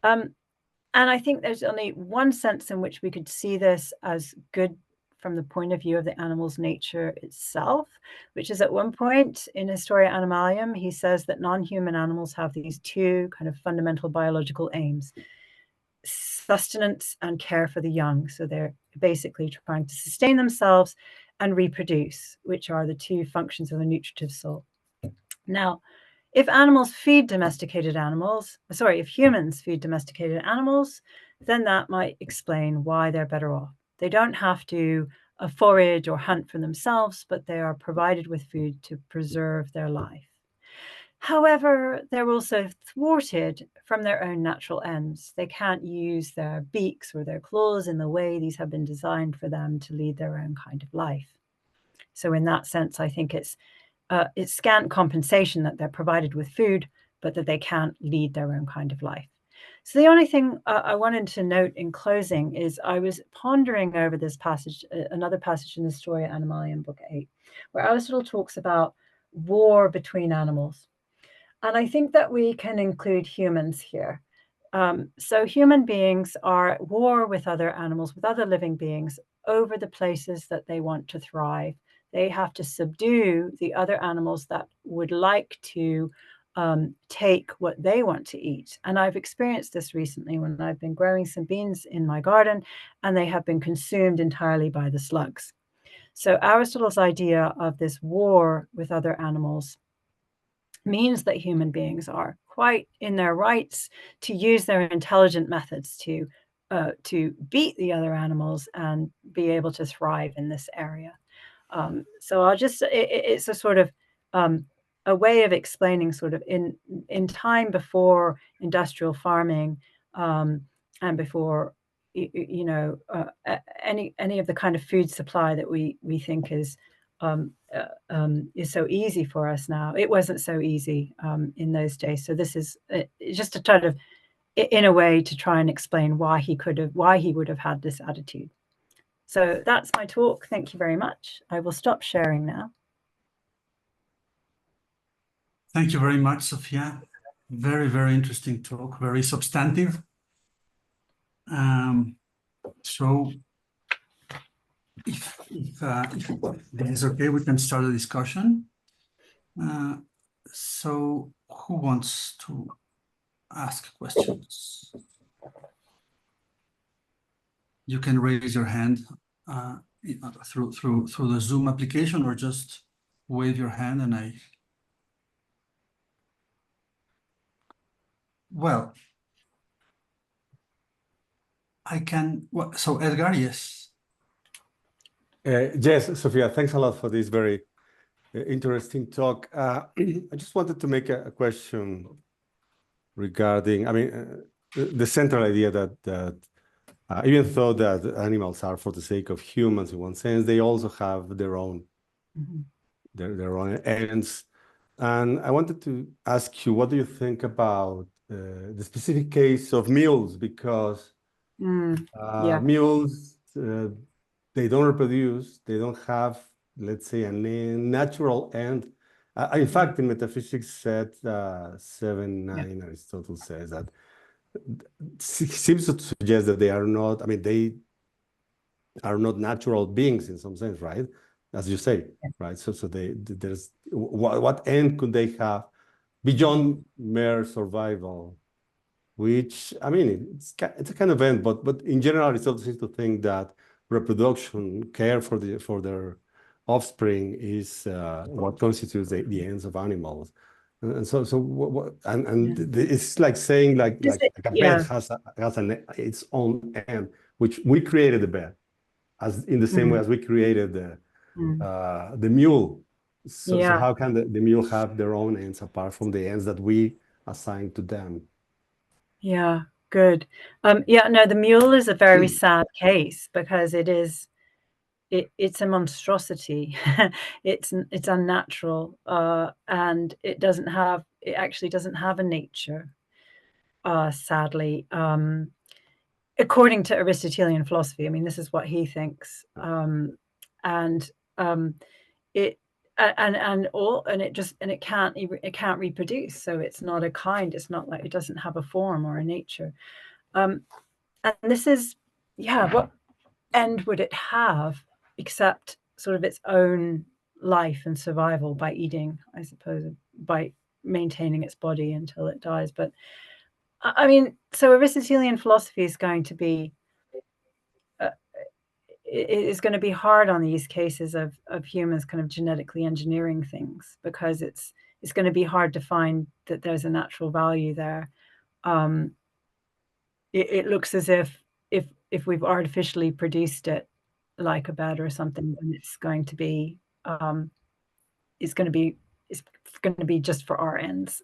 A: And I think there's only one sense in which we could see this as good from the point of view of the animal's nature itself, which is at one point in Historia Animalium, he says that non-human animals have these two kind of fundamental biological aims: sustenance and care for the young. So they're basically trying to sustain themselves and reproduce, which are the two functions of a nutritive soul. Now, if humans feed domesticated animals, then that might explain why they're better off. They don't have to forage or hunt for themselves, but they are provided with food to preserve their life. However, they're also thwarted from their own natural ends. They can't use their beaks or their claws in the way these have been designed for them to lead their own kind of life. So in that sense, I think it's scant compensation that they're provided with food, but that they can't lead their own kind of life. So the only thing I wanted to note in closing is I was pondering over this passage, another passage in the Historia Animalium, Book 8, where Aristotle talks about war between animals. And I think that we can include humans here. So human beings are at war with other animals, with other living beings, over the places that they want to thrive. They have to subdue the other animals that would like to take what they want to eat. And I've experienced this recently when I've been growing some beans in my garden, and they have been consumed entirely by the slugs. So Aristotle's idea of this war with other animals means that human beings are quite in their rights to use their intelligent methods to beat the other animals and be able to thrive in this area. So I'll just, it's a sort of a way of explaining sort of in time before industrial farming and before, any of the kind of food supply that we think is is so easy for us now. It wasn't so easy in those days. So this is just to try to, in a way, to try and explain why he would have had this attitude. So that's my talk. Thank you very much. I will stop sharing now.
B: Thank you very much, Sophia. Very, very interesting talk, very substantive. So if this is okay, we can start a discussion. So who wants to ask questions? You can raise your hand through the Zoom application, or just wave your hand and I can. So Edgar, yes.
C: Yes, Sophia, thanks a lot for this very interesting talk. I just wanted to make a question regarding, I mean, the central idea that even though that animals are for the sake of humans in one sense, they also have their own their own ends. And I wanted to ask you, what do you think about the specific case of mules? Because mules, they don't reproduce, they don't have, let's say, a natural end. In fact, in Metaphysics set 7.9, Aristotle says that seems to suggest that they are not, I mean, they are not natural beings in some sense, right? As you say, right? So there's, what end could they have beyond mere survival? Which, I mean, it's a kind of end, but in general, Aristotle seems to think that reproduction, care for their offspring, is what constitutes the ends of animals. And so it's like saying like a bed has its own end, which we created the bed, as in the same way as we created the mule. So how can the mule have their own ends apart from the ends that we assign to them?
A: Yeah, good. Yeah, no, the mule is a very sad case because it's a monstrosity. It's unnatural, and it actually doesn't have a nature, sadly. According to Aristotelian philosophy, I mean, this is what he thinks. It can't reproduce, so it's not a kind. It's not like, it doesn't have a form or a nature. And this is, what end would it have except sort of its own life and survival by eating, I suppose, by maintaining its body until it dies. But I mean, so Aristotelian philosophy is going to be it is going to be hard on these cases of humans kind of genetically engineering things, because it's going to be hard to find that there's a natural value there. It looks as if we've artificially produced it, like a bed or something, then it's going to be just for our ends.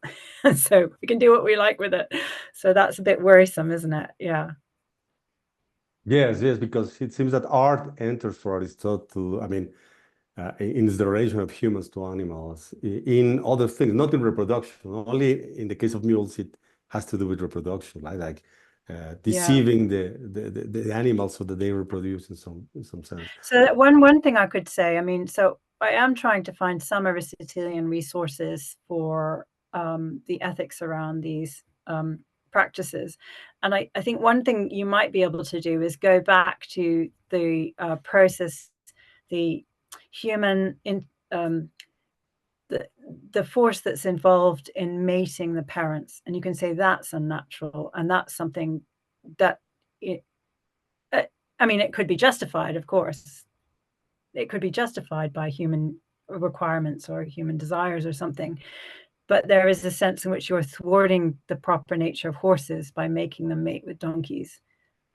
A: So we can do what we like with it. So that's a bit worrisome, isn't it? Yeah.
C: Yes, because it seems that art enters for Aristotle, I mean, in the relation of humans to animals, in other things, not in reproduction. Only in the case of mules, it has to do with reproduction, right? Like deceiving the animals so that they reproduce in some sense.
A: So that one thing I could say, I mean, so I am trying to find some Aristotelian resources for the ethics around these practices. And I think one thing you might be able to do is go back to the process, the human the force that's involved in mating the parents, and you can say that's unnatural, and that's something that I mean, it could be justified, of course. It could be justified by human requirements or human desires or something. But there is a sense in which you're thwarting the proper nature of horses by making them mate with donkeys,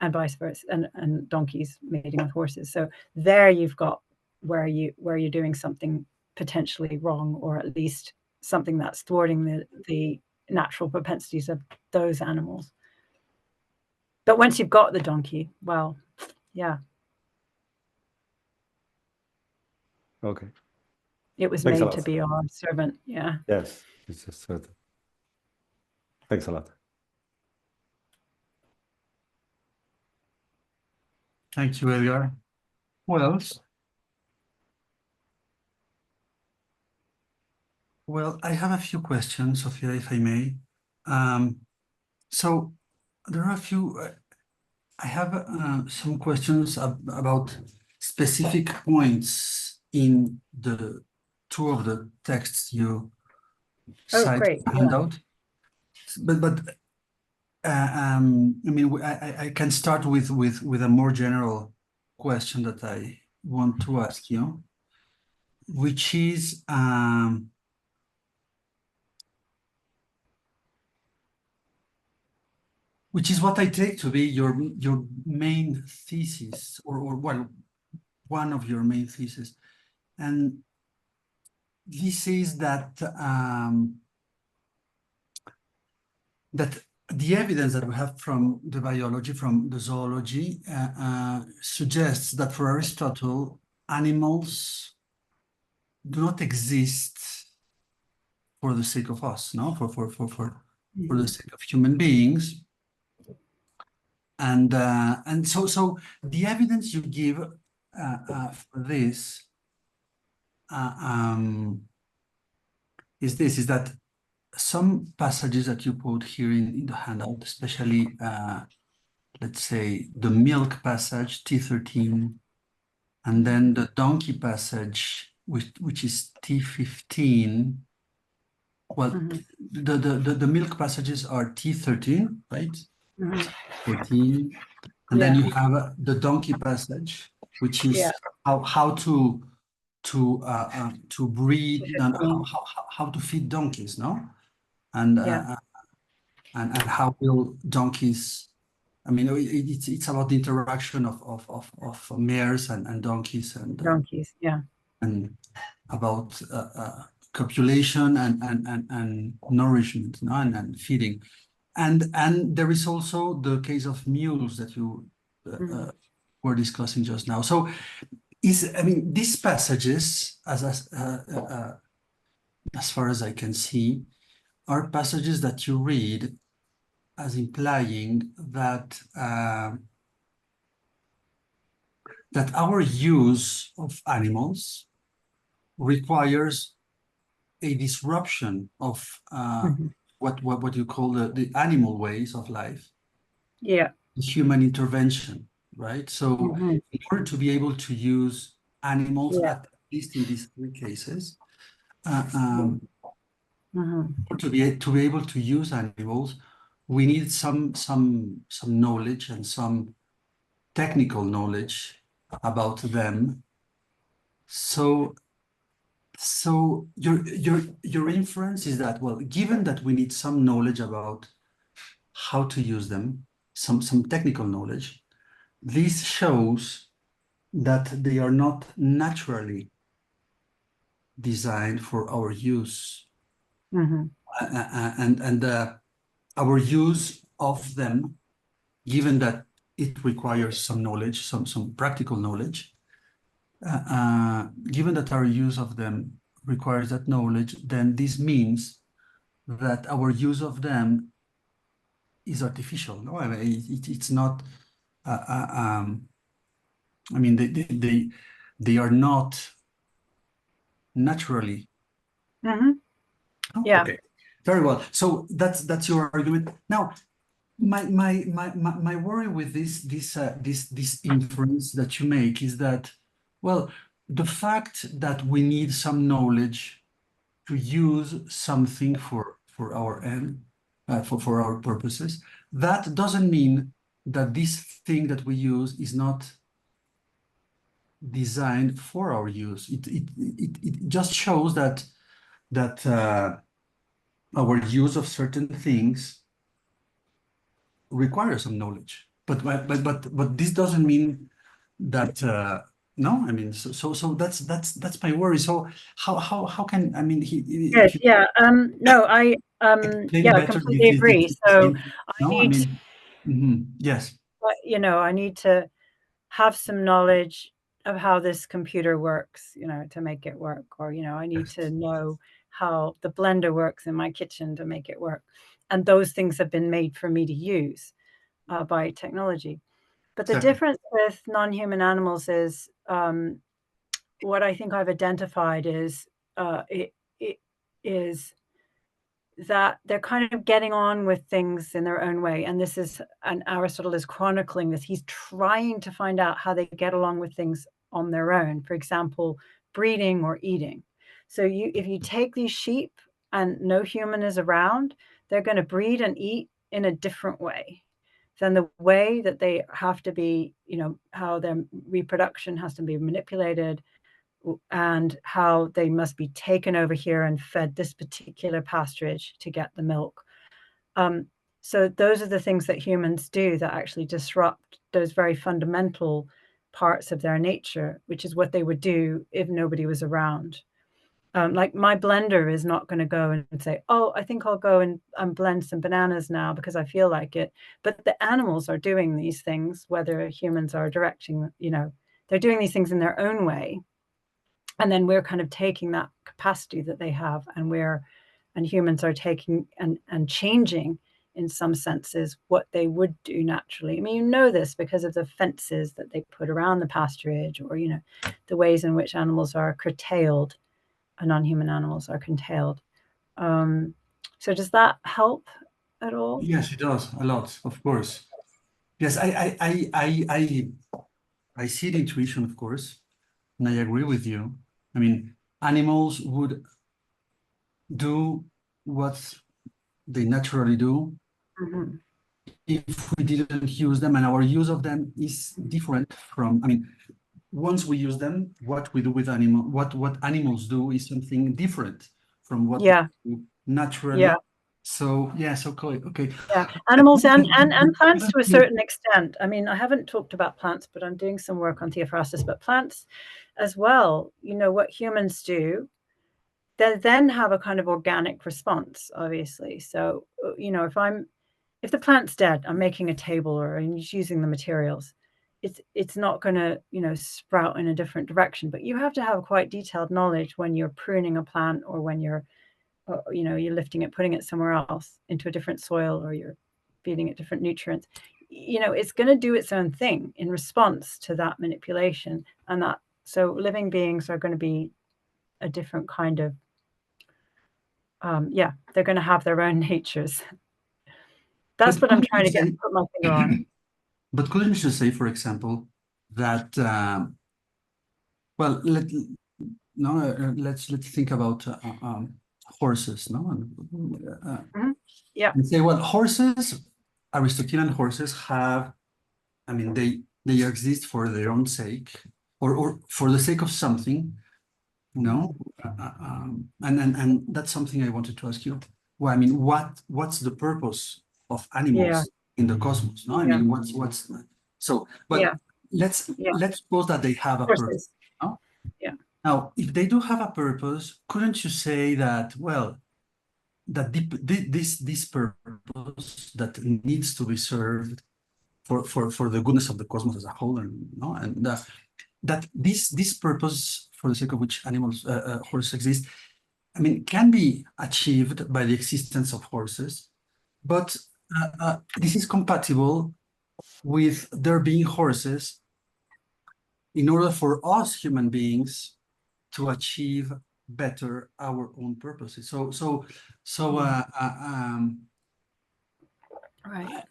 A: and vice versa, and donkeys mating with horses. So there you've got where you're doing something potentially wrong, or at least something that's thwarting the natural propensities of those animals. But once you've got the donkey, well, yeah.
C: Okay.
A: It was
C: Thanks a
A: made to
C: lot.
A: be our servant. Yeah.
C: Yes, it's just certain. Thanks a lot.
B: Thank you, Edgar. Who else? Well, I have a few questions, Sophia, if I may. So there are a few. I have some questions about specific points in the two of the texts you
A: Oh,
B: cite
A: great.
B: in the handout. But I mean, I can start with a more general question that I want to ask you, which is what I take to be your main thesis, or well, one of your main theses, and this is that that the evidence that we have from the biology, from the zoology, suggests that for Aristotle, animals do not exist for the sake of us, no, for the sake of human beings, and so the evidence you give for this is that some passages that you quote here in the handout, especially let's say the milk passage, T13, and then the donkey passage, which is T15. Well, the milk passages are T13, right? 14. And then you have the donkey passage, which is how to breed and how to feed donkeys, no? And how will donkeys? I mean, it's about the interaction of mares and donkeys
A: Donkeys. Yeah.
B: and about copulation and nourishment, no? and feeding. And there is also the case of mules that you were discussing just now. So I mean, these passages, as far as I can see, are passages that you read as implying that that our use of animals requires a disruption of what you call the animal ways of life.
A: Yeah.
B: Human intervention, right? So in order to be able to use animals, at least in these three cases, to be able to use animals, we need some knowledge and some technical knowledge about them. So your inference is that, well, given that we need some knowledge about how to use them, some technical knowledge, this shows that they are not naturally designed for our use. And our use of them, given that it requires some knowledge, some practical knowledge, given that our use of them requires that knowledge, then this means that our use of them is artificial. No, I mean, it's not. I mean, they are not naturally.
A: Yeah.
B: Okay. Very well. So that's your argument. Now, my worry with this inference that you make is that, well, the fact that we need some knowledge to use something for our end, for our purposes, that doesn't mean that this thing that we use is not designed for our use. It just shows that our use of certain things requires some knowledge, but this doesn't mean that no, I mean, so that's my worry. So how can, I mean,
A: Yes, yeah. No, I
B: better
A: completely agree. So
B: no, I mean, yes,
A: you know, I need to have some knowledge of how this computer works, to make it work, or, I need to know how the blender works in my kitchen to make it work. And those things have been made for me to use by technology. But the difference with non-human animals is what I think I've identified is it is that they're kind of getting on with things in their own way. And Aristotle is chronicling this. He's trying to find out how they get along with things on their own. For example, breeding or eating. So if you take these sheep and no human is around, they're going to breed and eat in a different way than the way that they have to be, how their reproduction has to be manipulated, and how they must be taken over here and fed this particular pasturage to get the milk. So those are the things that humans do that actually disrupt those very fundamental parts of their nature, which is what they would do if nobody was around. Like my blender is not going to go and say, oh, I think I'll go and blend some bananas now because I feel like it. But the animals are doing these things, whether humans are directing, they're doing these things in their own way. And then we're kind of taking that capacity that they have, and humans are taking and changing in some senses what they would do naturally. I mean, this because of the fences that they put around the pasturage, or, the ways in which animals are curtailed, non-human animals are curtailed. So does that help at all?
B: Yes, it does a lot, of course. Yes, I see the intuition, of course, and I agree with you. I mean, animals would do what they naturally do if we didn't use them, and our use of them is different from, once we use them, what we do with what animals do is something different from what we do naturally.
A: Yeah.
B: So yes, okay.
A: Yeah, animals and plants to a certain extent. I mean, I haven't talked about plants, but I'm doing some work on Theophrastus, but plants as well. What humans do, they then have a kind of organic response, obviously. So, if the plant's dead, I'm making a table or I'm using the materials, it's not going to, sprout in a different direction. But you have to have quite detailed knowledge when you're pruning a plant, or when you're lifting it, putting it somewhere else into a different soil, or you're feeding it different nutrients. It's going to do its own thing in response to that manipulation. So living beings are going to be a different kind of, they're going to have their own natures. That's what I'm trying to put my finger on.
B: But couldn't you say, for example, that, well, let's think about horses, no?
A: Yeah.
B: And say, well, horses, Aristotelian horses have, they exist for their own sake, or for the sake of something, and that's something I wanted to ask you. Well, what's the purpose of animals in the cosmos? No, what's so? But let's suppose that they have a purpose. No?
A: Yeah.
B: Now, if they do have a purpose, couldn't you say that, well, that this purpose that needs to be served for the goodness of the cosmos as a whole, and that this purpose for the sake of which horses exist, can be achieved by the existence of horses, but this is compatible with there being horses in order for us human beings to achieve better our own purposes.
A: Right.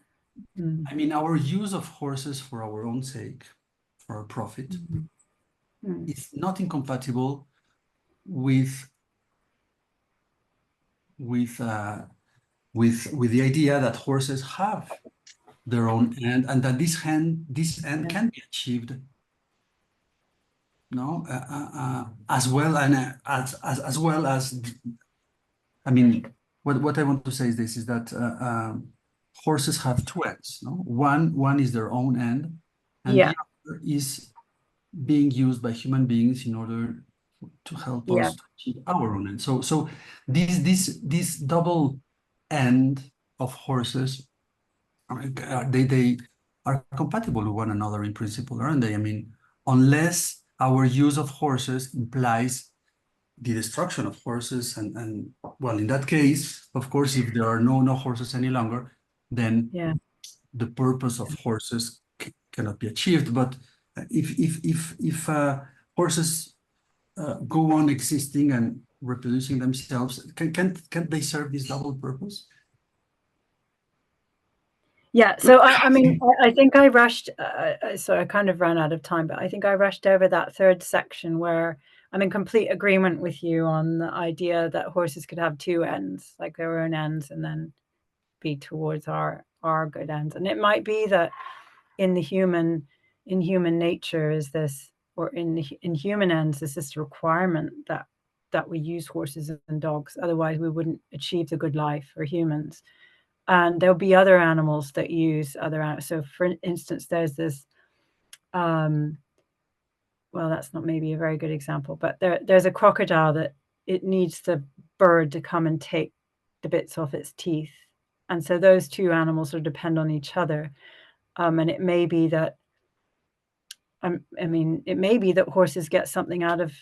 B: Our use of horses for our own sake, for our profit, is not incompatible with the idea that horses have their own end, and that this end can be achieved, as well, and as well as, what I want to say is this: is that horses have two ends. No, one is their own end, and the other is being used by human beings in order to help us to achieve our own end. So this double end of horses, they are compatible with one another in principle, aren't they? Unless our use of horses implies the destruction of horses, and well, in that case, of course, if there are no horses any longer, then
A: Yeah.
B: the purpose of horses cannot be achieved. But if horses go on existing and reproducing themselves, can they serve this double purpose?
A: Yeah, so I mean, I think I rushed, so I kind of ran out of time, but I think I rushed over that third section where I'm in complete agreement with you on the idea that horses could have two ends, like their own ends, and then be towards our good ends. And it might be that in human nature is this, or in human ends is this requirement that we use horses and dogs, otherwise we wouldn't achieve the good life for humans. And there'll be other animals that use other animals. So for instance, there's this, well, that's not maybe a very good example, but there's a crocodile that it needs the bird to come and take the bits off its teeth. And so those two animals will depend on each other. And it may be that, I mean, it may be that horses get something out of,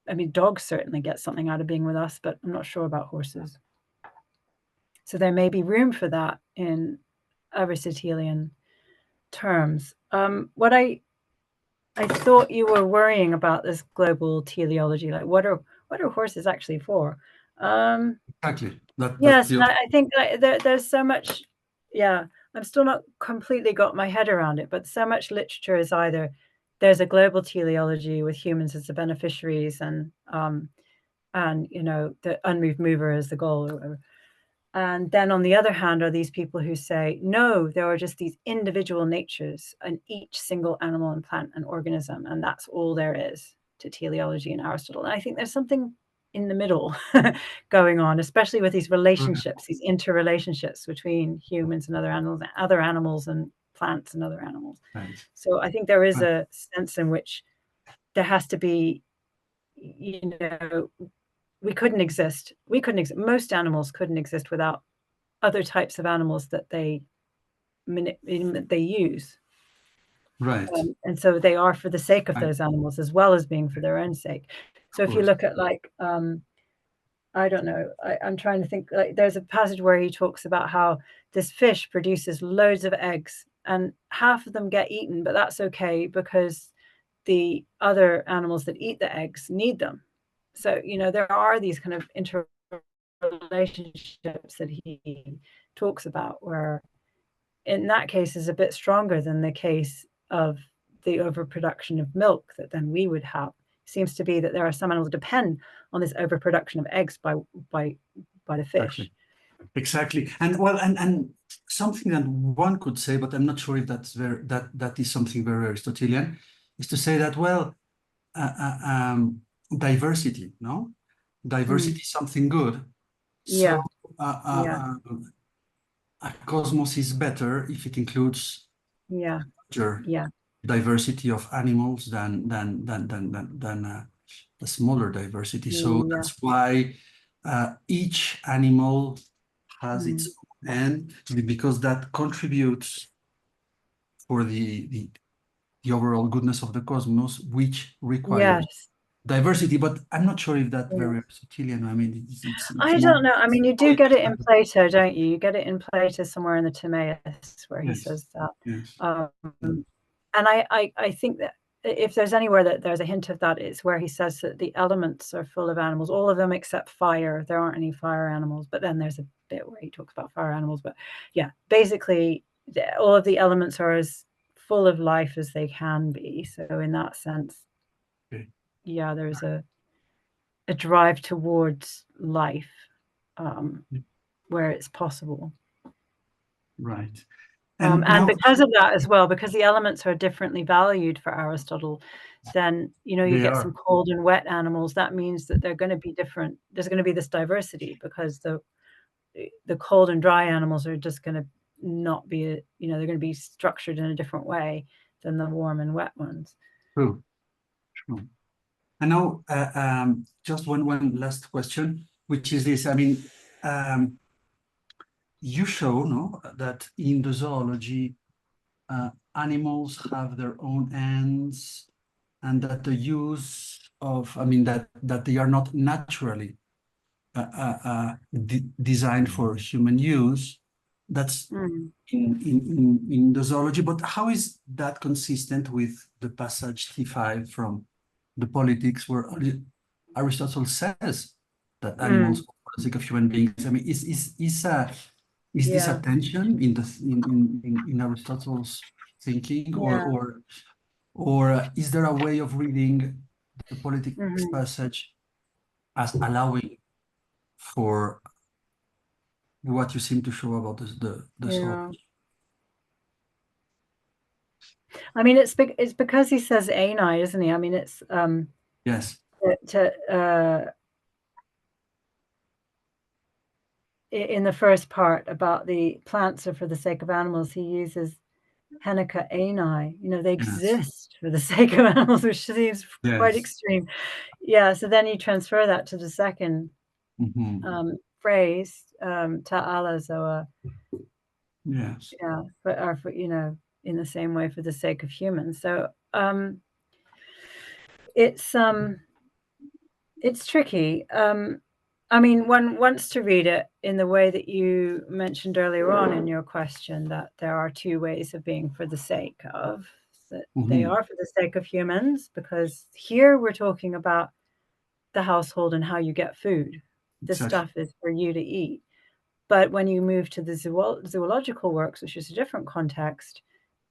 A: I mean, dogs certainly get something out of being with us, but I'm not sure about horses. So there may be room for that in Aristotelian terms. What I thought you were worrying about this global teleology, like what are horses actually for?
B: Exactly.
A: Yes, and I think that there's so much. Yeah, I'm still not completely got my head around it, but so much literature is either there's a global teleology with humans as the beneficiaries, and you know, the unmoved mover as the goal, or whatever. And then on the other hand are these people who say, no, there are just these individual natures in each single animal and plant and organism, and that's all there is to teleology in Aristotle. And I think there's something in the middle going on, especially with these relationships, these interrelationships between humans and other animals and plants and other animals.
B: Right.
A: So I think there is a sense in which there has to be, you know, we couldn't exist. Most animals couldn't exist without other types of animals that they use.
B: Right.
A: And so they are for the sake of those animals as well as being for their own sake. So if you look at, like, I don't know, I'm trying to think, like, there's a passage where he talks about how this fish produces loads of eggs and half of them get eaten, but that's okay because the other animals that eat the eggs need them. So, you know, there are these kind of interrelationships that he talks about, where in that case is a bit stronger than the case of the overproduction of milk that then we would have. It seems to be that there are some animals that depend on this overproduction of eggs by the fish.
B: Exactly. And well, and something that one could say, but I'm not sure if that's that is something very Aristotelian, is to say that, well, diversity, no? Diversity is something good.
A: Yeah.
B: So a cosmos is better if it includes larger diversity of animals than a smaller diversity. So that's why each animal has its own end, because that contributes for the overall goodness of the cosmos, which requires diversity. But I'm not sure if that's very Aristotelian. I mean, it's
A: I don't know. I mean, you do get it in Plato, don't you? You get it in Plato somewhere in the Timaeus where he says that.
B: Yes.
A: And I think that if there's anywhere that there's a hint of that, it's where he says that the elements are full of animals, all of them except fire. There aren't any fire animals, but then there's a bit where he talks about fire animals. But yeah, basically all of the elements are as full of life as they can be. So in that sense, yeah, there's a drive towards life where it's possible.
B: Right.
A: And because of that as well, because the elements are differently valued for Aristotle, then, you know, you get some cold and wet animals. That means that they're going to be different. There's going to be this diversity because the cold and dry animals are just going to not be, you know, they're going to be structured in a different way than the warm and wet ones.
B: True. And now, just one last question, which is this. I mean, you show that in the zoology, animals have their own ends, and that the use of, I mean, that they are not naturally designed for human use. That's in the zoology, but how is that consistent with the passage T5 from the Politics, where Aristotle says that animals are for the sake of human beings? I mean, is this a tension in Aristotle's thinking, or is there a way of reading the Politics passage as allowing for what you seem to show about the zoology?
A: I mean, it's because he says ani, isn't he? I mean, it's
B: yes.
A: In the first part about the plants are for the sake of animals, he uses Heneca ani. You know, they exist for the sake of animals, which seems quite extreme. Yeah. So then you transfer that to the second phrase, ta'ala zoa.
B: Yes.
A: Yeah, but for, you know, in the same way for the sake of humans. So it's tricky. I mean, one wants to read it in the way that you mentioned earlier on in your question, that there are two ways of being for the sake of, that they are for the sake of humans, because here we're talking about the household and how you get food. This stuff is for you to eat. But when you move to the zoological works, which is a different context,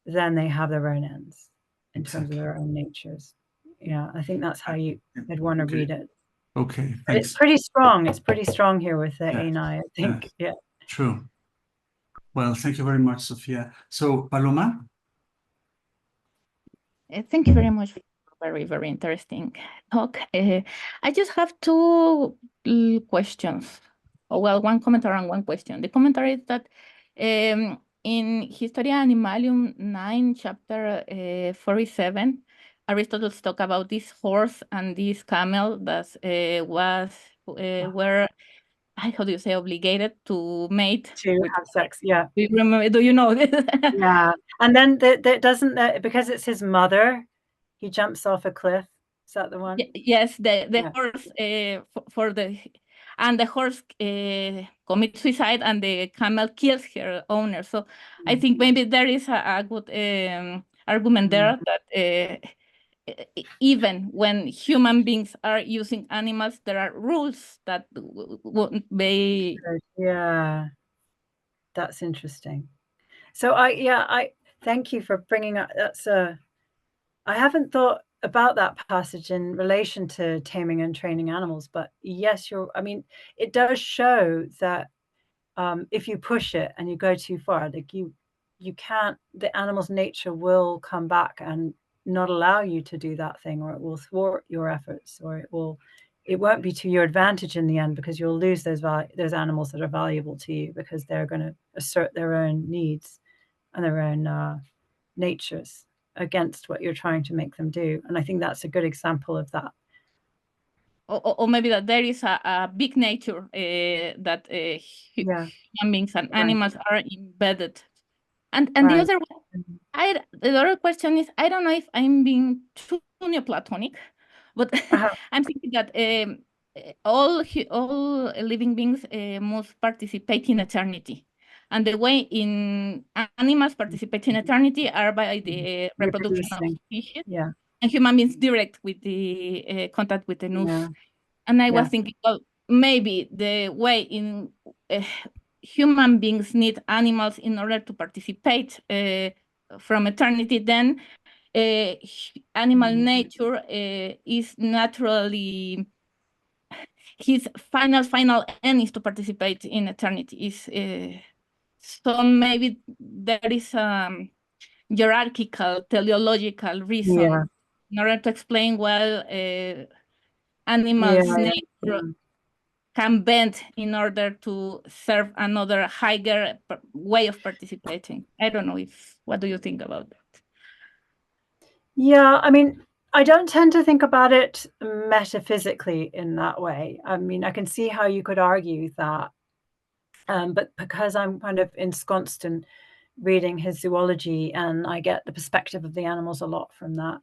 A: then they have their own ends in terms of their own natures. Yeah, I think that's how I'd want to read it.
B: Okay, thanks.
A: But it's pretty strong. It's pretty strong here with the ani, I think. Yeah.
B: True. Well, thank you very much, Sophia. So, Paloma?
D: Thank you very much for a very, very interesting talk. I just have two questions. Well, one commentary and one question. The commentary is that in Historia Animalium 9, chapter 47, Aristotle talk about this horse and this camel that were, how do you say, obligated to mate.
A: To have sex, yeah.
D: Do you know this?
A: Yeah, and then doesn't because it's his mother, he jumps off a cliff. Is that the one?
D: Yes, the horse and the horse commits suicide, and the camel kills her owner. So I think maybe there is a good argument there that even when human beings are using animals, there are rules that wouldn't be.
A: Yeah, that's interesting. So I thank you for bringing up. I haven't thought about that passage in relation to taming and training animals, but yes, I mean, it does show that if you push it and you go too far, like you can't, the animal's nature will come back and not allow you to do that thing, or it will thwart your efforts, or it won't be to your advantage in the end, because you'll lose those animals that are valuable to you, because they're going to assert their own needs and their own natures against what you're trying to make them do. And I think that's a good example of that.
D: Or maybe that there is a big nature that human beings and animals are embedded. And the other one, the other question is, I don't know if I'm being too Neoplatonic, but I'm thinking that all living beings must participate in eternity. And the way in animals participate in eternity are by the reproduction of species.
A: Yeah.
D: And human beings direct with the contact with the nous.
A: Yeah.
D: And I was thinking, well, maybe the way in human beings need animals in order to participate from eternity, then animal nature is naturally, his final end is to participate in eternity. So maybe there is hierarchical, teleological reason in order to explain why animals' nature can bend in order to serve another higher way of participating. I don't know what do you think about that?
A: Yeah, I mean, I don't tend to think about it metaphysically in that way. I mean, I can see how you could argue that, but because I'm kind of ensconced in reading his zoology and I get the perspective of the animals a lot from that,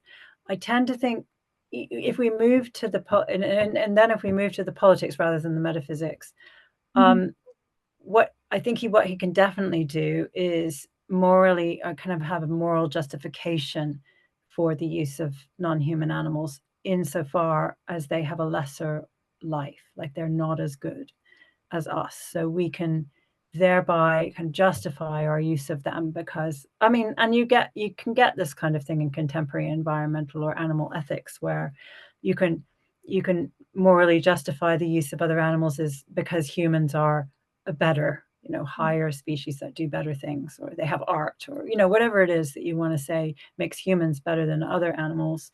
A: I tend to think if we move to the and then if we move to the politics rather than the metaphysics, what he can definitely do is morally kind of have a moral justification for the use of non-human animals insofar as they have a lesser life, like they're not as good as us. So we can thereby can justify our use of them because, I mean, and you can get this kind of thing in contemporary environmental or animal ethics where you can morally justify the use of other animals is because humans are a better, higher species that do better things, or they have art, or, whatever it is that you want to say makes humans better than other animals.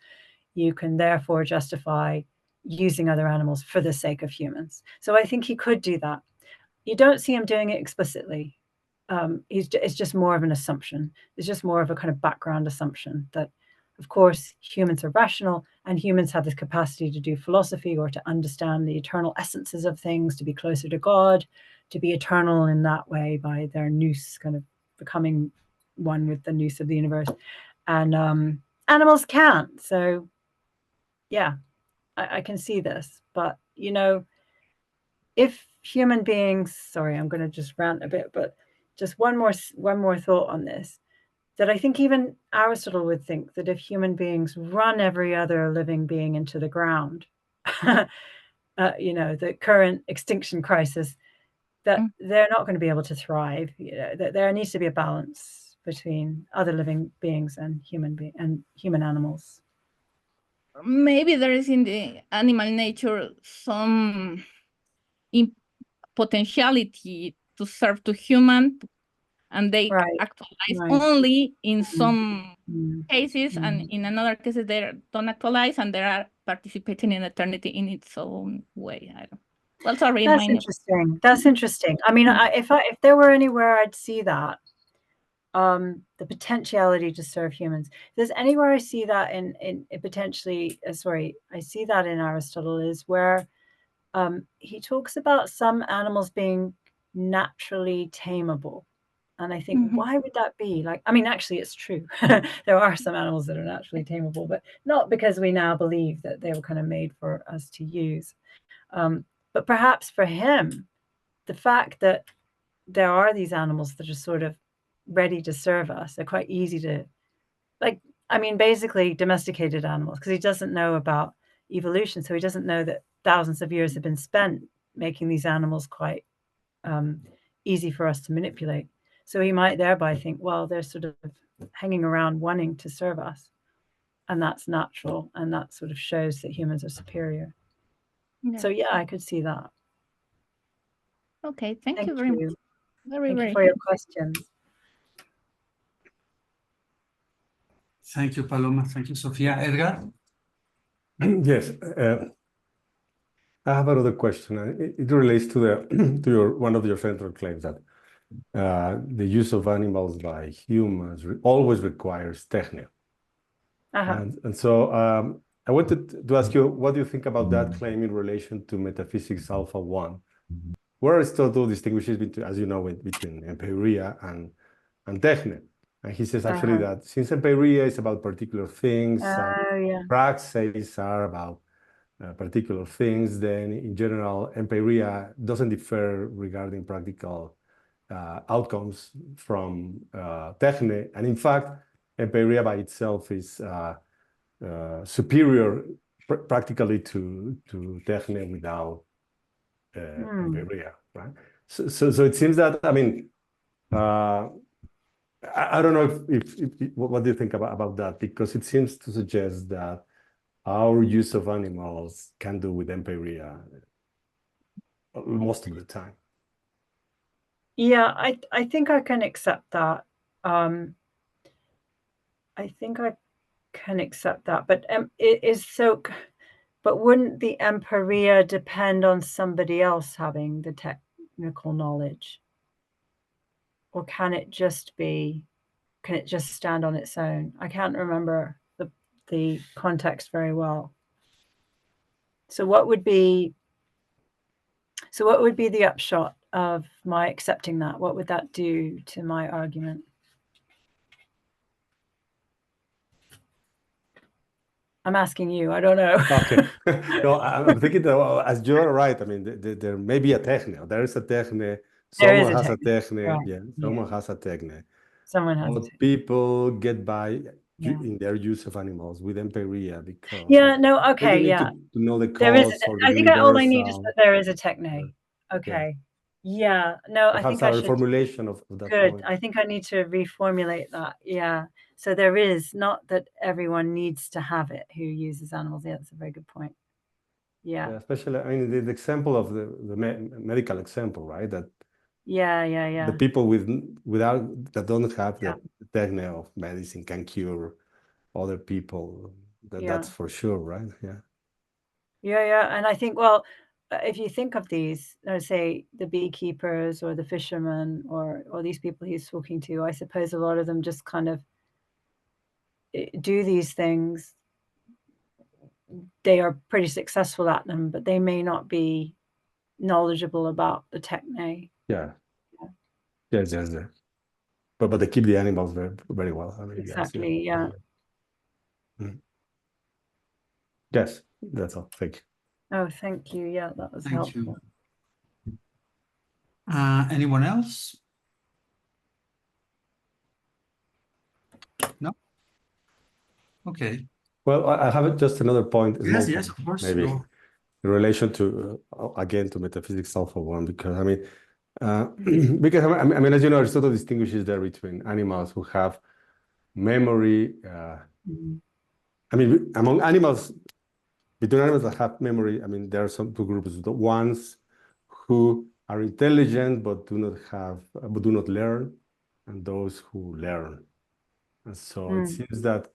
A: You can therefore justify using other animals for the sake of humans. So I think he could do that. You don't see him doing it explicitly. It's just more of an assumption. It's just more of a kind of background assumption that, of course, humans are rational and humans have this capacity to do philosophy or to understand the eternal essences of things, to be closer to God, to be eternal in that way by their nous, kind of becoming one with the nous of the universe. And animals can't. So, yeah, I can see this. But, if human beings, sorry, I'm going to just rant a bit, but just one more thought on this, that I think even Aristotle would think that if human beings run every other living being into the ground, the current extinction crisis, that they're not going to be able to thrive. That there needs to be a balance between other living beings and human animals.
D: Maybe there is in the animal nature some potentiality to serve to human, and they actualize only in some cases, and in another cases they don't actualize, and they are participating in eternity in its own way. I don't. Well, sorry.
A: That's interesting. That's interesting. I mean, if there were anywhere I'd see that, the potentiality to serve humans. If there's anywhere I see that in potentially, I see that in Aristotle is where he talks about some animals being naturally tameable. And I think, why would that be? Like, I mean, actually, it's true. There are some animals that are naturally tameable, but not because we now believe that they were kind of made for us to use. But perhaps for him, the fact that there are these animals that are sort of ready to serve us, they're quite easy to, basically domesticated animals, because he doesn't know about evolution. So he doesn't know that thousands of years have been spent making these animals quite easy for us to manipulate. So he might thereby think, well, they're sort of hanging around wanting to serve us. And that's natural. And that sort of shows that humans are superior. Yeah. So, yeah, I could see that.
D: Okay, thank you very much.
A: Thank you for your questions.
B: Thank you, Paloma. Thank you, Sophia. Edgar?
C: Yes. I have another question. It relates to one of your central claims that the use of animals by humans always requires techne. And so I wanted to ask you, what do you think about that claim in relation to Metaphysics Alpha 1, where Aristotle distinguishes between, as you know, between empeiria and techne? And he says actually that since empeiria is about particular things, praxes are about particular things, then in general, empeiria doesn't differ regarding practical outcomes from techne. And in fact, empeiria by itself is superior practically to techne without empeiria, right? So it seems that, I mean, I don't know if what do you think about that? Because it seems to suggest that our use of animals can do with empeiria most of the time.
A: Yeah, I think I can accept that. I think I can accept that, but it is so. But wouldn't the empeiria depend on somebody else having the technical knowledge, or can it just stand on its own? I can't remember the context very well. So what would be the upshot of my accepting that? What would that do to my argument? I'm asking you. I don't know.
C: Okay. No, I'm thinking that as you're right. I mean, there may be a techne. There is a techne. Someone has a techne.
A: Right.
C: Yeah, someone has a techne.
A: Someone has a
C: But
A: techne.
C: people get by in their use of animals with empiria because
A: no, okay,
C: you need to know the
A: there is.
C: cause or the
A: I think all I need is
C: universal.
A: that there is a techne. Okay. Yeah. No, I
C: Perhaps
A: think I
C: a
A: should.
C: reformulation of that
A: Good.
C: point.
A: I think I need to reformulate that. Yeah. So there is, not that everyone needs to have it who uses animals. Yeah, that's a very good point. Yeah.
C: Especially, I mean, the example of the medical example, right? That
A: the
C: people without that don't have the technique of medicine can cure other people. That's for sure, right?
A: Yeah. And I think, well, if you think of these, let's say the beekeepers or the fishermen or these people he's talking to, I suppose a lot of them just kind of do these things. They are pretty successful at them, but they may not be knowledgeable about the techne.
C: Yes. But they keep the animals very, very well. I mean,
A: exactly.
C: Yes, Yes, that's all. Thank you.
A: Oh, thank you. Yeah, that was helpful.
B: Anyone else? No? Okay.
C: Well, I have just another point.
B: Yes, of course.
C: Maybe in relation to, again, to metaphysics alpha one, because I mean, as you know, Aristotle distinguishes there between animals who have memory. I mean, among animals, between animals that have memory, I mean, there are some two groups: the ones who are intelligent but do not learn, and those who learn. And so it seems that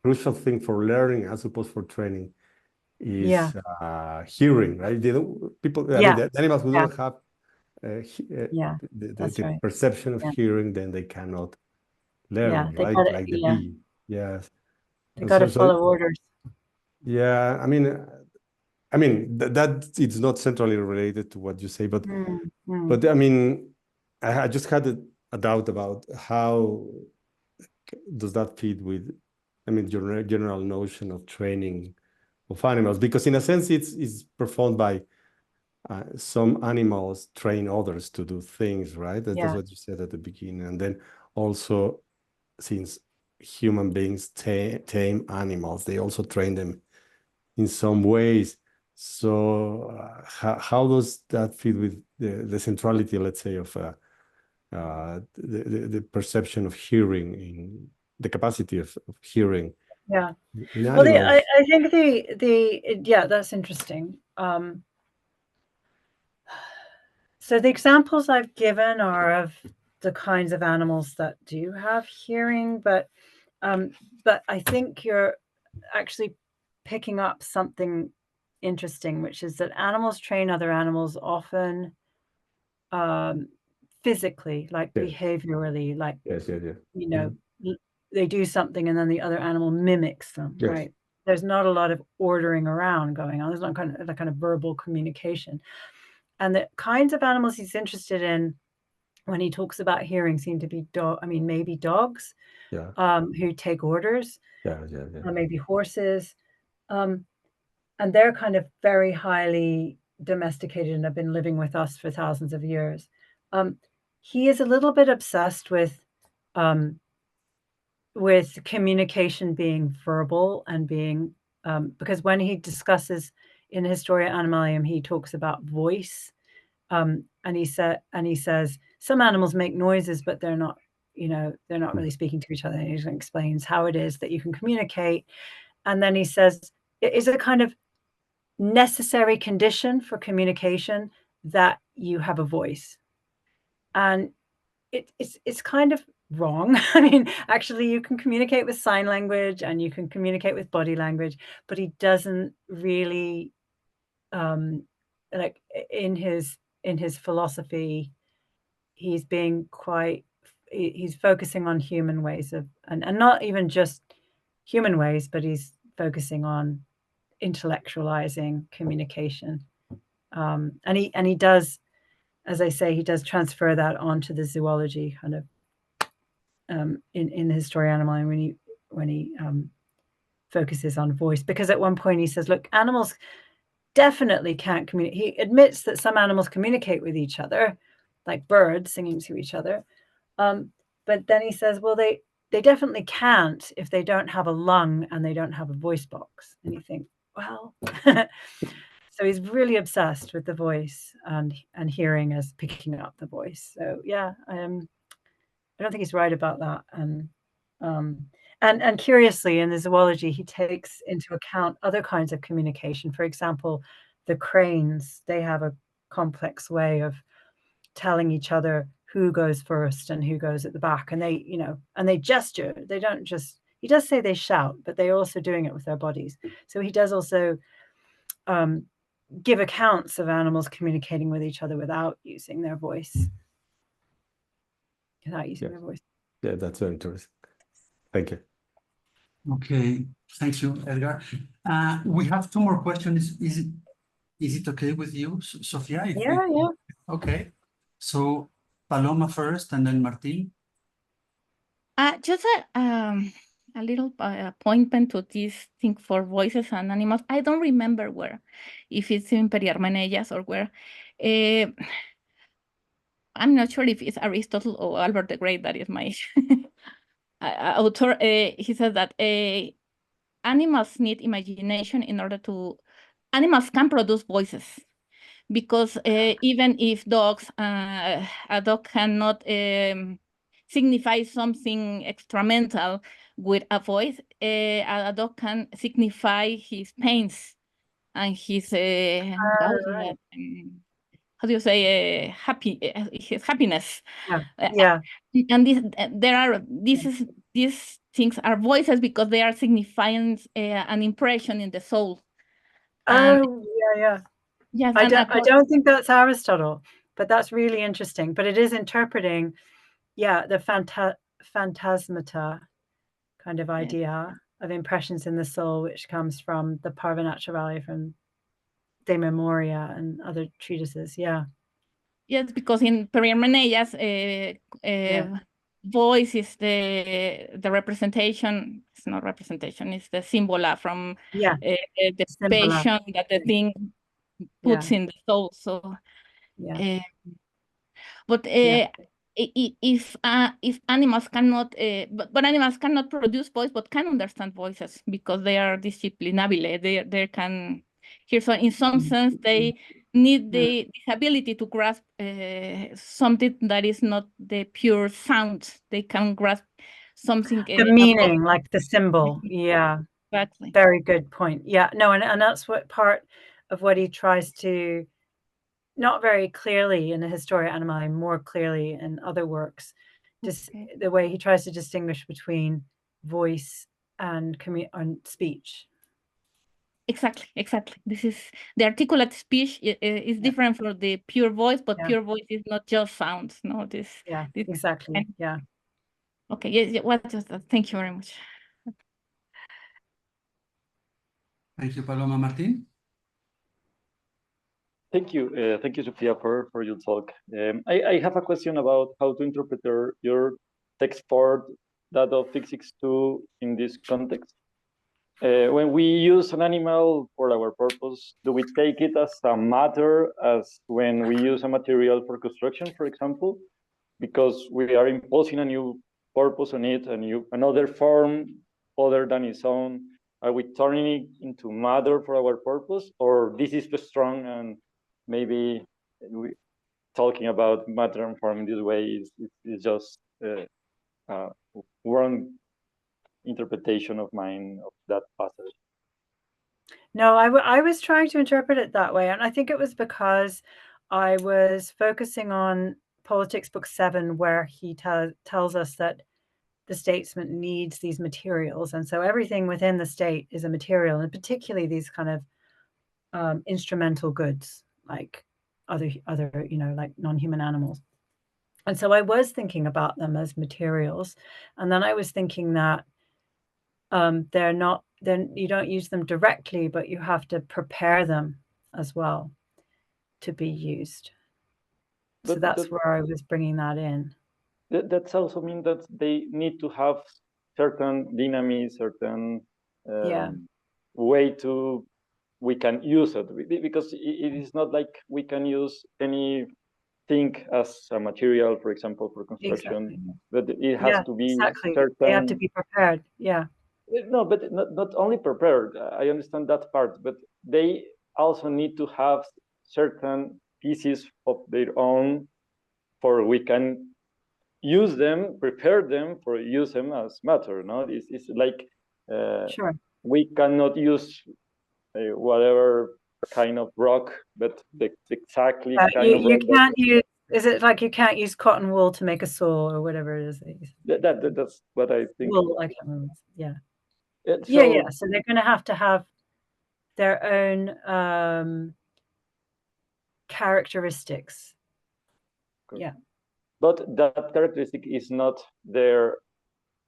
C: crucial thing for learning, as opposed for training, is hearing, right? I mean, the animals who don't have the perception of hearing, then they cannot learn, right? Like the bee. Yes.
A: They got to follow orders.
C: Yeah, I mean that it's not centrally related to what you say, but I mean, I just had a doubt about how does that fit with, I mean, your general notion of training of animals, because in a sense it's performed by some animals train others to do things, right? That's what you said at the beginning. And then also, since human beings tame animals, they also train them in some ways. So how does that fit with the centrality, let's say, of the perception of hearing, in the capacity of hearing?
A: Well, I think that's interesting. So the examples I've given are of the kinds of animals that do have hearing, but I think you're actually picking up something interesting, which is that animals train other animals often physically, like behaviorally, like you know, they do something and then the other animal mimics them, right? There's not a lot of ordering around going on. There's not kind of verbal communication. And the kinds of animals he's interested in when he talks about hearing seem to be maybe dogs, who take orders, maybe horses, and they're kind of very highly domesticated and have been living with us for thousands of years. He is a little bit obsessed with communication being verbal and being because when he discusses in Historia Animalium, he talks about voice, and he says some animals make noises, but they're not really speaking to each other. And he explains how it is that you can communicate, and then he says it is a kind of necessary condition for communication that you have a voice, and it's kind of wrong. I mean, actually, you can communicate with sign language and you can communicate with body language, but he doesn't really like in his philosophy, he's focusing on human ways of and not even just human ways, but he's focusing on intellectualizing communication. And he does, as I say, he does transfer that onto the zoology kind of in the Historia Animalium when he focuses on voice, because at one point he says, look, animals definitely can't communicate. He admits that some animals communicate with each other, like birds singing to each other. But then he says, well, they definitely can't if they don't have a lung and they don't have a voice box. And you think, well, so he's really obsessed with the voice and hearing as picking up the voice. So yeah, I don't think he's right about that. And curiously, in the zoology, he takes into account other kinds of communication. For example, the cranes, they have a complex way of telling each other who goes first and who goes at the back. And they, and they gesture. They don't just, he does say they shout, but they're also doing it with their bodies. So he does also give accounts of animals communicating with each other without using their voice. Their voice.
C: Yeah, that's very interesting. Thank you.
B: Okay, thank you, Edgar. We have two more questions. Is it okay with you, Sophia?
A: Yeah.
B: Okay. So Paloma first, and then Martin.
D: Just a little appointment to this thing for voices and animals. I don't remember where, if it's in Periarmeneias or where. I'm not sure if it's Aristotle or Albert the Great that is my author. He says that animals need imagination in order to. Animals can produce voices, because even if a dog cannot signify something extramental with a voice, a dog can signify his pains and his
A: Right.
D: how do you say his happiness.
A: Yeah.
D: And these things are voices because they are signifying an impression in the soul.
A: Oh, yeah.
D: Yes,
A: I don't think that's Aristotle, but that's really interesting. But it is interpreting, the phantasmata kind of idea of impressions in the soul, which comes from the Parva Naturale, from De Memoria and other treatises. Yeah.
D: Yes, because in Periarmeneias, voice is the representation. It's not representation. It's the symbola from the passion that the thing puts in the soul. So, but if animals cannot, but animals cannot produce voice, but can understand voices because they are disciplinabile. They can hear. So in some sense, they need the ability to grasp something that is not the pure sound. They can grasp something.
A: The meaning, like the symbol. Yeah.
D: Exactly.
A: Very good point. Yeah. No, and that's what part of what he tries to, not very clearly in the Historia Animae, more clearly in other works, just the way he tries to distinguish between voice and speech.
D: Exactly. This is the articulate speech is different from the pure voice, but pure voice is not just sounds. No, this.
A: Exactly. Yeah.
D: Okay. Yes. What is that? Thank you very much.
B: Thank you, Paloma. Martin.
E: Thank you, Sophia, for your talk. I have a question about how to interpret your text part, that of 662, in this context. When we use an animal for our purpose, do we take it as a matter as when we use a material for construction, for example? Because we are imposing a new purpose on it, another form other than its own. Are we turning it into matter for our purpose, or this is the strong and maybe talking about matter and form in this way is just wrong interpretation of mine of that passage?
A: No, I was trying to interpret it that way, and I think it was because I was focusing on Politics Book 7, where he tells us that the statesman needs these materials, and so everything within the state is a material, and particularly these kind of instrumental goods, like other like non-human animals. And so I was thinking about them as materials, and then I was thinking that they're not, then you don't use them directly, but you have to prepare them as well to be used. So that's where I was bringing that in.
E: That's also mean that they need to have certain dynamics, certain way to we can use it, because it is not like we can use anything as a material, for example, for construction, but it has to be certain.
A: They have to be prepared. Yeah.
E: No, but not only prepared. I understand that part, but they also need to have certain pieces of their own, for we can use them, prepare them for use them as matter. No, it's like
A: sure.
E: We cannot use whatever kind of rock, but exactly kind of rock.
A: You can't use. Is it like you can't use cotton wool to make a saw or whatever it is?
E: That's what I think.
A: Wool, I can't remember. Yeah.
E: So,
A: yeah. So they're going to have their own characteristics.
E: Good.
A: Yeah.
E: But that characteristic is not there.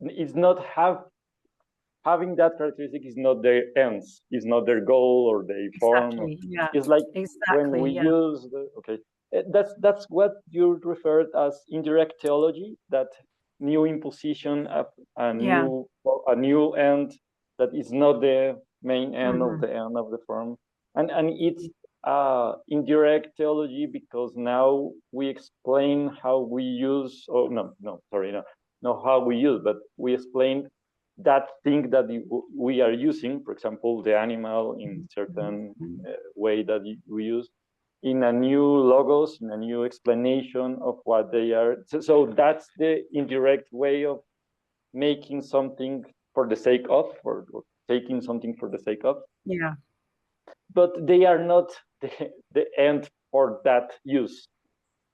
E: It's not having that characteristic is not their ends. Is not their goal or their form.
A: Exactly. Yeah.
E: It's like when we use the That's what you referred as indirect theology. That new imposition of a new end that is not the main end of the end of the form, and it's indirect theology because now we explain how we use. Oh no, how we use, but we explain that thing that we are using. For example, the animal in certain way that we use, in a new logos, in a new explanation of what they are. So that's the indirect way of making something for the sake of, or taking something for the sake of.
A: Yeah.
E: But they are not the end for that use.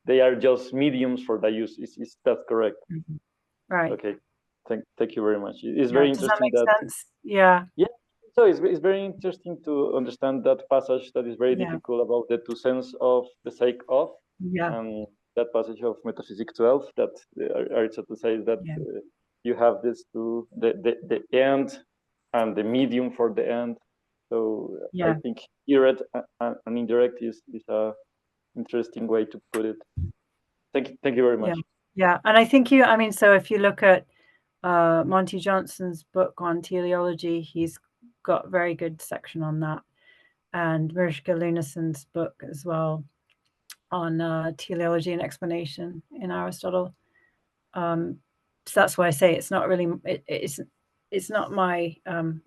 E: They are just mediums for that use. Is that correct?
A: Mm-hmm. Right.
E: Okay. Thank you very much. It's very interesting.
A: Does that make sense? Yeah.
E: Yeah. So it's very interesting to understand that passage that is very difficult about the two sense of the sake of.
A: Yeah.
E: And that passage of Metaphysics 12 that Aristotle says that you have this two, the end and the medium for the end. So I think direct and indirect is a interesting way to put it. Thank you very much.
A: Yeah. And I think so if you look at Monty Johnson's book on teleology, he's got a very good section on that, and Mircea Lunason's book as well on teleology and explanation in Aristotle. So that's why I say it's not really it's not my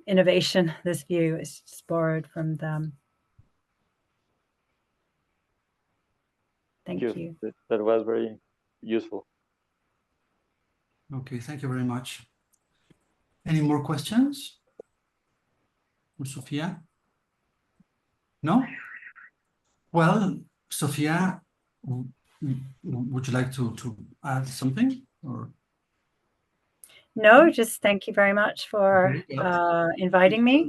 A: innovation, this view. It's just borrowed from them. Thank you.
E: That was very useful.
B: Okay, thank you very much. Any more questions for Sophia? No? Well, Sophia, would you like to add something? Or?
A: No, just thank you very much for inviting me.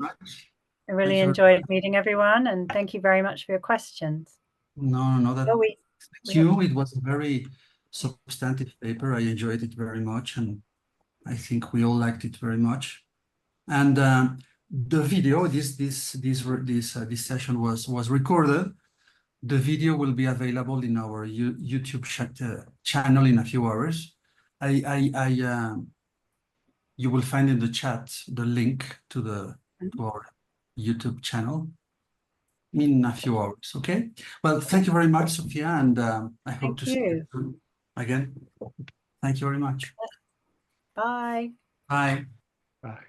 A: I really enjoyed meeting everyone, and thank you very much for your questions.
B: No, thank you. It was a very substantive paper. I enjoyed it very much, and I think we all liked it very much. And the video, this session was recorded. The video will be available in our YouTube channel in a few hours. You will find in the chat the link to our YouTube channel in a few hours. Okay. Well, thank you very much, Sophia, and I hope to see you again. Thank you very much.
A: Bye.
B: Bye.
C: Bye.